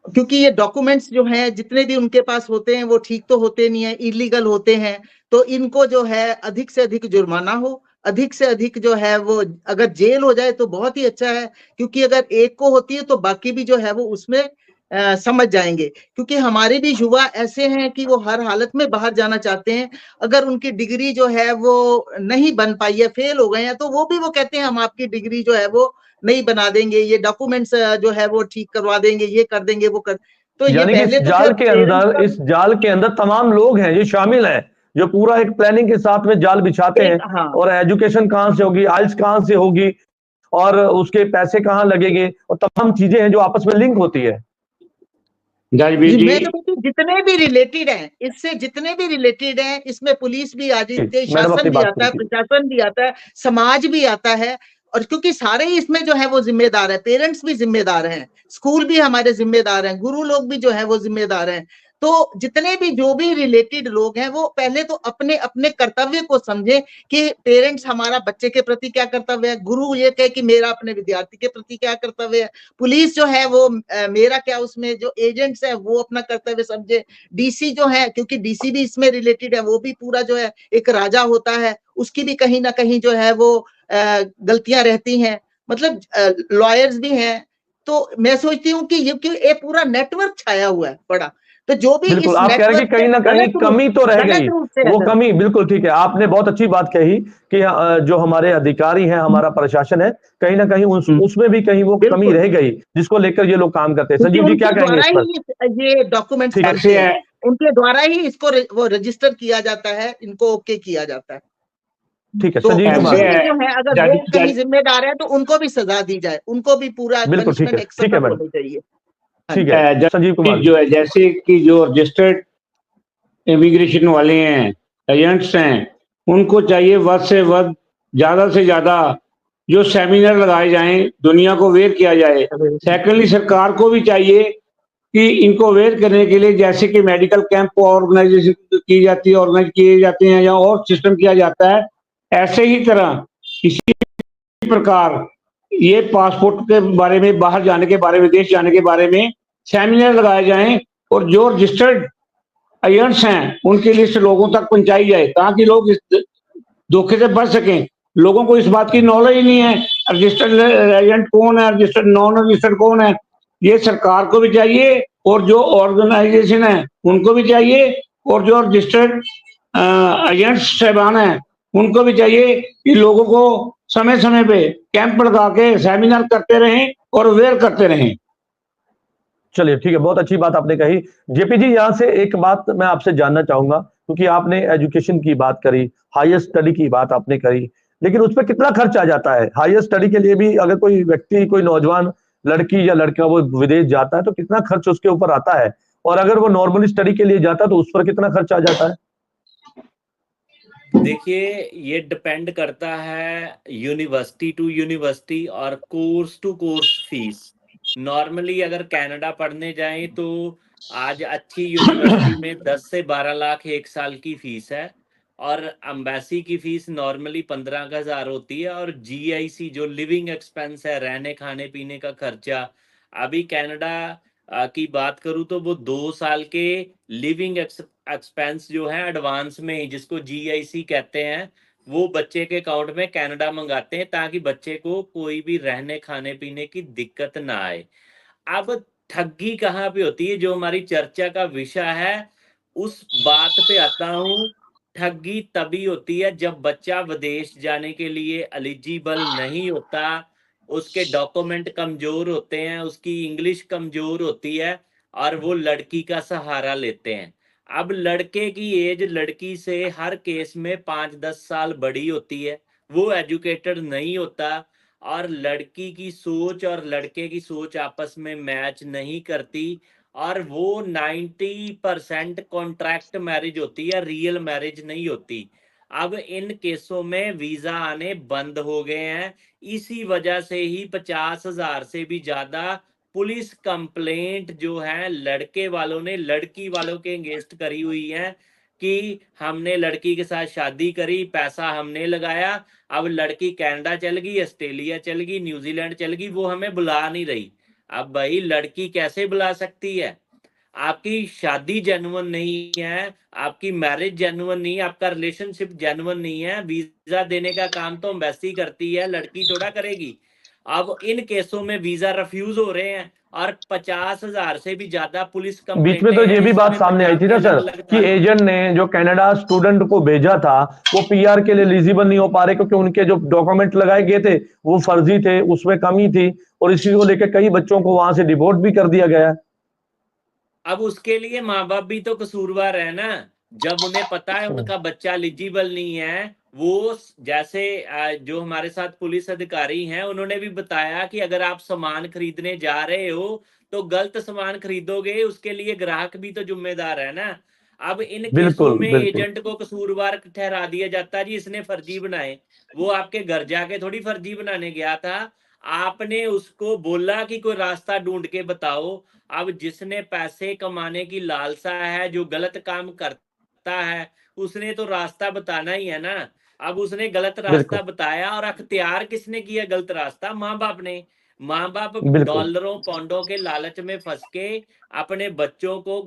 क्योंकि ये डॉक्यूमेंट्स जो हैं जितने भी उनके पास होते हैं वो ठीक तो होते नहीं है, इलीगल होते हैं। तो इनको जो है अधिक से अधिक जुर्माना हो, अधिक से अधिक जो है वो अगर जेल हो जाए तो बहुत ही अच्छा है, क्योंकि अगर एक को होती है तो बाकी भी जो है वो उसमें समझ जाएंगे। क्योंकि हमारे भी युवा ऐसे हैं कि वो हर हालत में बाहर जाना चाहते हैं, अगर उनकी डिग्री जो है वो नहीं बन पाई है, फेल हो गए हैं, तो वो भी वो कहते हैं हम आपकी डिग्री जो है वो नहीं बना देंगे, ये डॉक्यूमेंट्स जो है वो ठीक करवा देंगे, ये कर देंगे, वो कर। तो ये यानी कि पहले तो खैर इस जाल के अंदर तमाम लोग हैं जो शामिल हैं, जो पूरा एक प्लानिंग के साथ में जाल बिछाते हैं। हाँ, और एजुकेशन कहाँ से होगी, आइल्स कहाँ से होगी, और उसके पैसे कहाँ लगेंगे, और तमाम चीजें हैं जो आपस में लिंक होती है। मैं तो कहती हूँ जितने भी रिलेटेड हैं, इससे जितने भी रिलेटेड हैं, इसमें पुलिस भी आ जाती है, शासन भी आता है, प्रशासन भी आता है, समाज भी आता है। और क्योंकि सारे ही इसमें जो है वो जिम्मेदार है, पेरेंट्स भी जिम्मेदार हैं, स्कूल भी हमारे जिम्मेदार हैं, गुरु लोग भी जो है वो जिम्मेदार हैं। तो जितने भी जो भी रिलेटेड लोग हैं वो पहले तो अपने अपने कर्तव्य को समझे कि पेरेंट्स हमारा बच्चे के प्रति क्या कर्तव्य है, गुरु ये कहे कि मेरा अपने विद्यार्थी के प्रति क्या कर्तव्य है, पुलिस जो है वो मेरा क्या, उसमें जो एजेंट्स है वो अपना कर्तव्य समझे, डीसी जो है, क्योंकि डीसी भी इसमें रिलेटेड है, वो भी पूरा जो है एक राजा होता है, उसकी भी कहीं ना कहीं जो है वो गलतियां रहती हैं, मतलब लॉयर्स भी हैं। तो मैं सोचती हूँ कि ये पूरा नेटवर्क छाया हुआ है बड़ा, तो जो भी बिल्कुल इस आप कह रहे हैं कि कहीं ना कहीं कमी तो रह गई, वो कमी, बिल्कुल ठीक है, आपने बहुत अच्छी बात कही कि जो हमारे अधिकारी हैं, हमारा प्रशासन है, कहीं ना कहीं उसमें भी कहीं वो कमी रह गई, जिसको लेकर ये लोग काम करते हैं। संजीव जी क्या कहेंगे इस पर? ये डॉक्यूमेंट्स उनके द्वारा ही इसको वो रजिस्टर किया जाता है, इनको ओके किया जाता है। ठीक है, तो संजीव कुमार जो है अगर वो कहीं जिम्मेदार है तो उनको भी सजा दी जाए, उनको भी पूरा पनिशमेंट एक्सेप्ट होना चाहिए। ठीक है, संजीव कुमार जो है, जैसे कि जो रजिस्टर्ड इमिग्रेशन वाले हैं, एजेंट्स हैं, उनको चाहिए वध से वध, ज्यादा से ज्यादा जो सेमिनार लगाए जाएं, दुनिया को अवेयर किया जाए। सेकेंडली सरकार को भी चाहिए कि इनको अवेयर करने के लिए जैसे कि मेडिकल कैंप ऑर्गेनाइजेशन की जाती है, ऑर्गेनाइज किए जाते हैं या और सिस्टम किया जाता है, ऐसे ही तरह इसी प्रकार ये पासपोर्ट के बारे में, बाहर जाने के बारे में, विदेश जाने के बारे में सेमिनार लगाए जाएं, और जो रजिस्टर्ड एजेंट्स हैं उनकी लिस्ट लोगों तक पहुंचाई जाए, ताकि लोग इस धोखे से बच सकें। लोगों को इस बात की नॉलेज ही नहीं है, रजिस्टर्ड एजेंट कौन है, रजिस्टर्ड नॉन रजिस्टर्ड कौन है। ये सरकार को भी चाहिए और जो ऑर्गेनाइजेशन है उनको भी चाहिए, और जो रजिस्टर्ड एजेंट्स साहबान हैं उनको भी चाहिए कि लोगों को समय समय पे कैंप लगा के सेमिनार करते रहें और अवेयर करते रहें। चलिए ठीक है, बहुत अच्छी बात आपने कही। जेपी जी, यहाँ से एक बात मैं आपसे जानना चाहूंगा, क्योंकि आपने एजुकेशन की बात करी, हायर स्टडी की बात आपने करी, लेकिन उस पर कितना खर्च आ जाता है? हायर स्टडी के लिए भी अगर कोई व्यक्ति, कोई नौजवान लड़की या लड़का वो विदेश जाता है तो कितना खर्च उसके ऊपर आता है, और अगर वो नॉर्मल स्टडी के लिए जाता है तो उस पर कितना खर्च आ जाता है? देखिए, ये डिपेंड करता है यूनिवर्सिटी टू यूनिवर्सिटी और course to course fees. Normally अगर कनाडा पढ़ने जाएं तो आज अच्छी यूनिवर्सिटी में 10 से 12 लाख एक साल की फीस है, और एम्बेसी की फीस नॉर्मली 15,000 होती है, और जीआईसी जो लिविंग एक्सपेंस है, रहने खाने पीने का खर्चा, अभी कनाडा की बात करूं तो वो 2 साल के लिविंग एक्सपेंस जो है एडवांस में ही, जिसको जीआईसी कहते हैं, वो बच्चे के अकाउंट में कनाडा मंगाते हैं, ताकि बच्चे को कोई भी रहने खाने पीने की दिक्कत ना आए। अब ठगी कहाँ पे होती है, जो हमारी चर्चा का विषय है, उस बात पे आता हूँ। ठगी तभी होती है जब बच्चा विदेश जाने के लिए एलिजिबल नहीं होता, उसके डॉक्यूमेंट कमजोर होते हैं, उसकी इंग्लिश कमजोर होती है, और वो लड़की का सहारा लेते हैं। अब लड़के की एज लड़की से हर केस में 5-10 साल बड़ी होती है, वो एजुकेटेड नहीं होता, और लड़की की सोच और लड़के की सोच आपस में मैच नहीं करती, और वो 90% कॉन्ट्रैक्ट मैरिज होती है, रियल मैरिज नहीं होती। अब इन केसों में वीजा आने बंद हो गए हैं। इसी वजह से ही 50,000 से भी ज्यादा पुलिस कंप्लेंट जो है लड़के वालों ने लड़की वालों के अगेंस्ट करी हुई है कि हमने लड़की के साथ शादी करी, पैसा हमने लगाया, अब लड़की कनाडा चल गई, ऑस्ट्रेलिया चल गई, न्यूजीलैंड चल गई, वो हमें बुला नहीं रही। अब भाई लड़की कैसे बुला सकती है? आपकी शादी जेन्युइन नहीं है, आपकी मैरिज जेन्युइन नहीं है, आपका रिलेशनशिप जेन्युइन नहीं है, वीजा देने का काम तो एम्बेसी करती है, लड़की थोड़ा करेगी। अब इन केसों में वीजा रिफ्यूज हो रहे हैं और 50,000 से भी ज्यादा पुलिस बीच में कंप्लेंटें तो ये हैं। भी बात इसमें सामने आई पंजाब थी के ना सर अलग अलग कि थाने एजेंट ने जो कनाडा स्टूडेंट को भेजा था वो पीआर के लिए एलिजिबल नहीं हो पा रहे क्योंकि उनके जो डॉक्यूमेंट लगाए गए थे वो फर्जी थे, उसमें कमी थी और इसी को लेकर कई बच्चों को वहां से डिपोर्ट भी कर दिया गया। अब उसके लिए माँ बाप भी तो कसूरवार है ना। जब उन्हें पता है उनका बच्चा एलिजिबल नहीं है, वो जैसे जो हमारे साथ पुलिस अधिकारी हैं उन्होंने भी बताया कि अगर आप सामान खरीदने जा रहे हो तो गलत सामान खरीदोगे, उसके लिए ग्राहक भी तो जिम्मेदार है ना। अब इन केसों बिल्कुल में बिल्कुल एजेंट को कसूरवार ठहरा दिया जाता है जी, इसने फर्जी बनाए। वो आपके घर जाके थोड़ी फर्जी बनाने गया था, आपने उसको बोला कि कोई रास्ता ढूंढ के बताओ। अब जिसने पैसे कमाने की लालसा है, जो गलत काम करता है, उसने तो रास्ता बताना ही है ना। अब उसने गलत बिल्कुल रास्ता बताया और अख्तियार किसने किया गलत रास्ता? माँ बाप ने। माँ बाप बिल्कुल डॉलरों पौंडों के लालच में फंस के अपने बच्चों को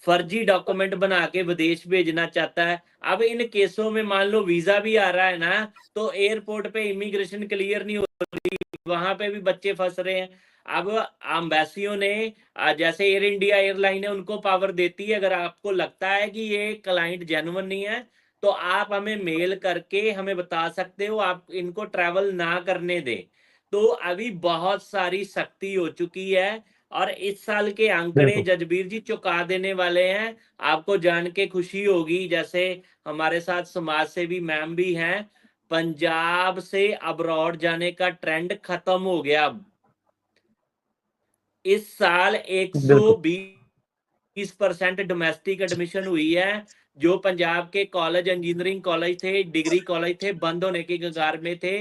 फर्जी डॉक्यूमेंट बना के विदेश भेजना चाहता है। अब इन केसों में मान लो वीजा भी आ रहा है ना, तो एयरपोर्ट पे इमिग्रेशन क्लियर नहीं हो रही, वहां पे भी बच्चे फंस रहे हैं। अब एम्बेसियों ने जैसे एयर इंडिया एयरलाइन है उनको पावर देती है, अगर आपको लगता है कि ये क्लाइंट जेन्युइन नहीं है तो आप हमें मेल करके हमें बता सकते हो, आप इनको ट्रैवल ना करने दें। तो अभी बहुत सारी सख्ती हो चुकी है और इस साल के आंकड़े बिल्कुल जजबीर जी चौंका देने वाले हैं। आपको जान के खुशी होगी, जैसे हमारे साथ समाज सेवी मैम भी हैं, पंजाब से अब्रॉड जाने का ट्रेंड खत्म हो गया। अब इस साल बिल्कुल 120% डोमेस्टिक एडमिशन हुई है। जो पंजाब के कॉलेज, इंजीनियरिंग कॉलेज थे, डिग्री कॉलेज थे, बंद होने के कगार में थे,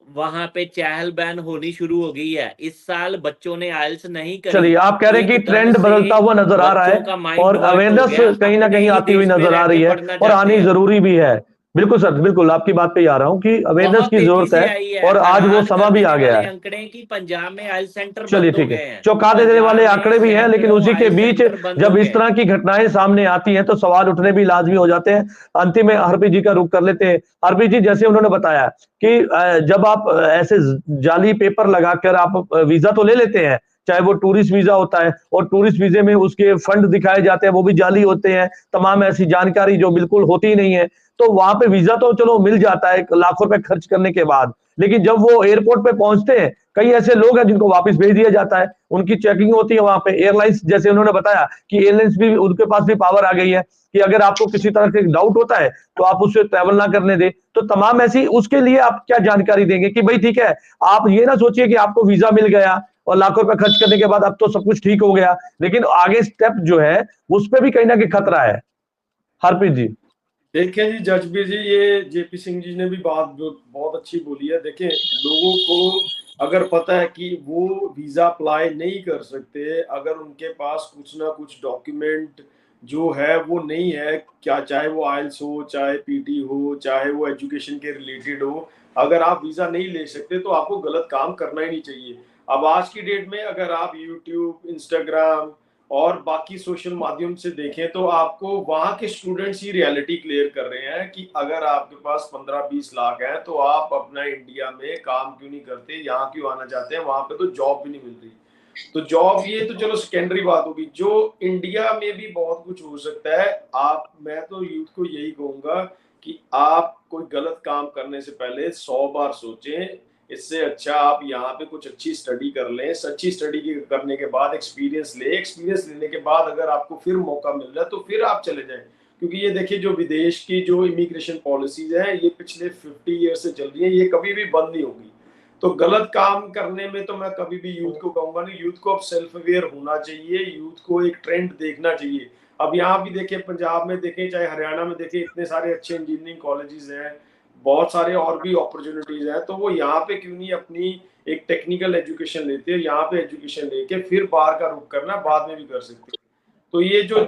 वहां पे चहल बहल होनी शुरू हो गई है। इस साल बच्चों ने आइल्स नहीं करी, चलिए आप कह रहे हैं कि एकदम ट्रेंड से बदलता हुआ नजर आ रहा बच्चों है का माइंड और डाइवर्ट हो अवेयरनेस गया, कहीं ना अपने कहीं ही आती हुई देश में नजर रह आ के रही है पढ़ना और चाहते आनी हैं। जरूरी भी है। बिल्कुल सर, बिल्कुल आपकी बात पे ही आ रहा हूँ कि अवेयरनेस बहुत की तेजी जरूरत से है आई है, और आज वो हैरान समय कर भी आ देने गया वाले है। आंकड़े कि पंजाब में आइल सेंटर चलिए बंद हो ठीक है, गए हैं। चौंका देने वाले पंजाब आंकड़े में भी हैं, लेकिन सैकड़ों उसी के आइल बीच सेंटर बंद हो जब गए इस हैं। तरह की घटनाएं सामने आती हैं तो सवाल उठने भी लाजमी हो जाते हैं। अंतिम में हरप्रीत जी का रुख कर लेते हैं। हरप्रीत जी, जैसे उन्होंने बताया कि जब आप ऐसे जाली पेपर लगाकर आप वीजा तो ले लेते हैं, चाहे वो टूरिस्ट वीजा होता है और टूरिस्ट वीजे में उसके फंड दिखाए जाते हैं, वो भी जाली होते हैं, तमाम ऐसी जानकारी जो बिल्कुल होती ही नहीं है। तो वहां पे वीजा तो चलो मिल जाता है लाखों रुपए खर्च करने के बाद, लेकिन जब वो एयरपोर्ट पे पहुंचते हैं कई ऐसे लोग हैं जिनको वापस भेज दिया जाता है, उनकी चेकिंग होती है वहां पे। एयरलाइंस, जैसे उन्होंने बताया कि एयरलाइंस भी, उनके पास भी पावर आ गई है कि अगर आपको किसी तरह से डाउट होता है तो आप उससे ट्रैवल ना करने दें। तो तमाम ऐसी, उसके लिए आप क्या जानकारी देंगे कि भाई ठीक है, आप ये ना सोचिए कि आपको वीजा मिल गया और लाखों रुपए खर्च करने के बाद अब तो सब कुछ ठीक हो गया, लेकिन आगे स्टेप जो है उस पर भी कहीं ना कहीं खतरा है। हरप्रीत जी। देखिए जी जजबीर जी, ये जेपी सिंह जी ने भी बात बहुत अच्छी बोली है। देखें, लोगों को अगर पता है कि वो वीजा अप्लाई नहीं कर सकते, अगर उनके पास कुछ ना कुछ डॉक्यूमेंट जो है वो नहीं है, क्या चाहे वो आइल्स हो, चाहे पीटी हो, चाहे वो एजुकेशन के रिलेटेड हो, अगर आप वीजा नहीं ले सकते तो आपको गलत काम करना ही नहीं चाहिए। अब आज की डेट में अगर आप यूट्यूब, इंस्टाग्राम और बाकी सोशल माध्यम से देखें तो आपको वहां के स्टूडेंट्स ही रियलिटी क्लियर कर रहे हैं कि अगर आपके पास 15-20 लाख है तो आप अपना इंडिया में काम क्यों नहीं करते, यहाँ क्यों आना चाहते हैं, वहां पे तो जॉब भी नहीं मिल रही। तो जॉब ये तो चलो सेकेंडरी बात होगी, जो इंडिया में भी बहुत कुछ हो सकता है। आप, मैं तो यूथ को यही कहूंगा कि आप कोई गलत काम करने से पहले 100 बार सोचें। इससे अच्छा आप यहाँ पे कुछ अच्छी स्टडी कर लें, अच्छी स्टडी करने के बाद एक्सपीरियंस लेने के बाद अगर आपको फिर मौका मिल रहा है तो फिर आप चले जाएं। क्योंकि ये देखिए, जो विदेश की जो इमिग्रेशन पॉलिसीज है ये पिछले 50 ईयर से चल रही है, ये कभी भी बंद नहीं होगी। तो गलत काम करने में तो मैं कभी भी यूथ को कहूंगा नहीं। यूथ को अब सेल्फ अवेयर होना चाहिए, यूथ को एक ट्रेंड देखना चाहिए। अब यहाँ भी देखें, पंजाब में देखें, चाहे हरियाणा में देखें, इतने सारे अच्छे इंजीनियरिंग कॉलेजेस हैं, बहुत सारे और भी अपॉर्चुनिटीज हैं, तो वो यहाँ पे क्यों नहीं अपनी एक टेक्निकल एजुकेशन लेते हैं, यहाँ पे एजुकेशन लेके फिर बाहर का रुख करना, बाद में भी कर सकते हैं। तो ये जो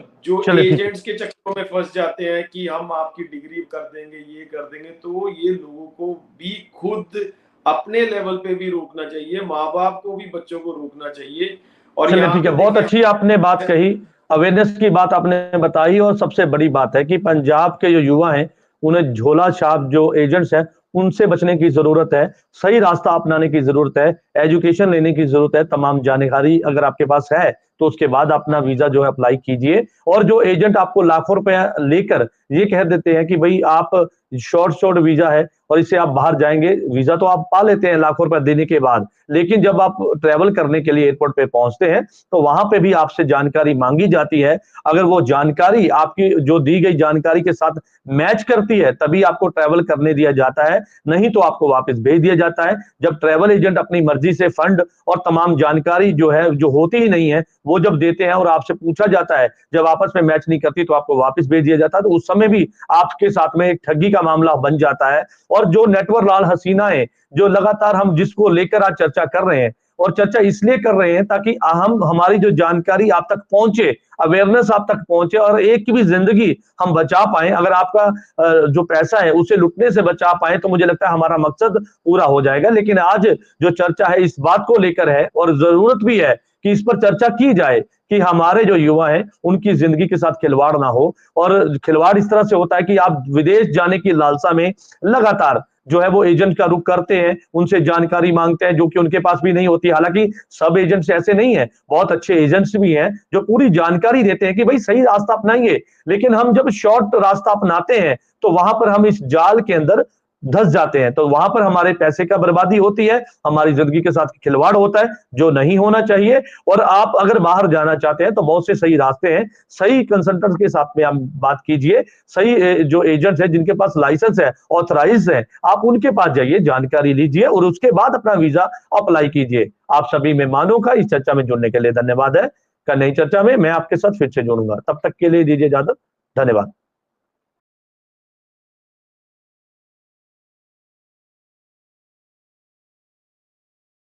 एजेंट्स के चक्करों में फंस जाते हैं कि हम आपकी डिग्री कर देंगे, ये कर देंगे, तो ये लोगों को भी खुद अपने लेवल पे भी रोकना चाहिए, माँ बाप को भी बच्चों को रोकना चाहिए। और चलिए ठीक है, बहुत अच्छी आपने बात कही, अवेयरनेस की बात आपने बताई। और सबसे बड़ी बात है कि पंजाब के जो युवा हैं उन्हें झोला छाप जो एजेंट्स हैं उनसे बचने की जरूरत है, सही रास्ता अपनाने की जरूरत है, एजुकेशन लेने की जरूरत है। तमाम जानकारी अगर आपके पास है तो उसके बाद अपना वीजा जो है अप्लाई कीजिए। और जो एजेंट आपको लाखों रुपया लेकर ये कह देते हैं कि भाई आप शॉर्ट वीजा है और इससे आप बाहर जाएंगे, वीजा तो आप पा लेते हैं लाखों रुपए देने के बाद, लेकिन जब आप ट्रेवल करने के लिए एयरपोर्ट पे पहुंचते हैं तो वहां पे भी आपसे जानकारी मांगी जाती है। अगर वो जानकारी आपकी जो दी गई जानकारी के साथ मैच करती है तभी आपको ट्रेवल करने दिया जाता है, नहीं तो आपको वापस भेज दिया जाता है। जब ट्रेवल एजेंट अपनी मर्जी से फंड और तमाम जानकारी जो है जो होती ही नहीं है वो जब देते हैं और आपसे पूछा जाता है, जब आपस में मैच नहीं करती तो आपको वापस भेज दिया जाता है, तो उस समय भी आपके साथ में एक ठगी का मामला बन जाता है। और जो नेटवर लाल हसीनाएं जो लगातार हम जिसको लेकर आज चर्चा कर रहे हैं, और चर्चा इसलिए कर रहे हैं ताकि हम हमारी जो जानकारी आप तक पहुंचे, अवेयरनेस आप तक पहुंचे और एक की भी जिंदगी हम बचा पाए। अगर आपका जो पैसा है उसे लुटने से बचा पाए तो मुझे लगता है हमारा मकसद पूरा हो जाएगा। लेकिन आज जो चर्चा है इस बात को लेकर है और जरूरत भी है कि इस पर चर्चा की जाए कि हमारे जो युवा हैं उनकी जिंदगी के साथ खिलवाड़ ना हो। और खिलवाड़ इस तरह से होता है कि आप विदेश जाने की लालसा में लगातार जो है वो एजेंट का रुख करते हैं, उनसे जानकारी मांगते हैं जो कि उनके पास भी नहीं होती। हालांकि सब एजेंट्स ऐसे नहीं है, बहुत अच्छे एजेंट्स भी हैं जो पूरी जानकारी देते हैं कि भाई सही रास्ता अपनाइए। लेकिन हम जब शॉर्ट रास्ता अपनाते हैं तो वहां पर हम इस जाल के अंदर धस जाते हैं, तो वहां पर हमारे पैसे का बर्बादी होती है, हमारी जिंदगी के साथ खिलवाड़ होता है जो नहीं होना चाहिए। और आप अगर बाहर जाना चाहते हैं तो बहुत से सही रास्ते हैं, सही कंसल्टेंट के साथ में आप बात कीजिए, सही जो एजेंट्स हैं जिनके पास लाइसेंस है, ऑथराइज है, आप उनके पास जाइए, जानकारी लीजिए और उसके बाद अपना वीजा अप्लाई कीजिए। आप सभी मेहमानों का इस चर्चा में जुड़ने के लिए धन्यवाद है। कल नई चर्चा में मैं आपके साथ फिर से जुड़ूंगा, तब तक के लिए दीजिए इजाजत, धन्यवाद।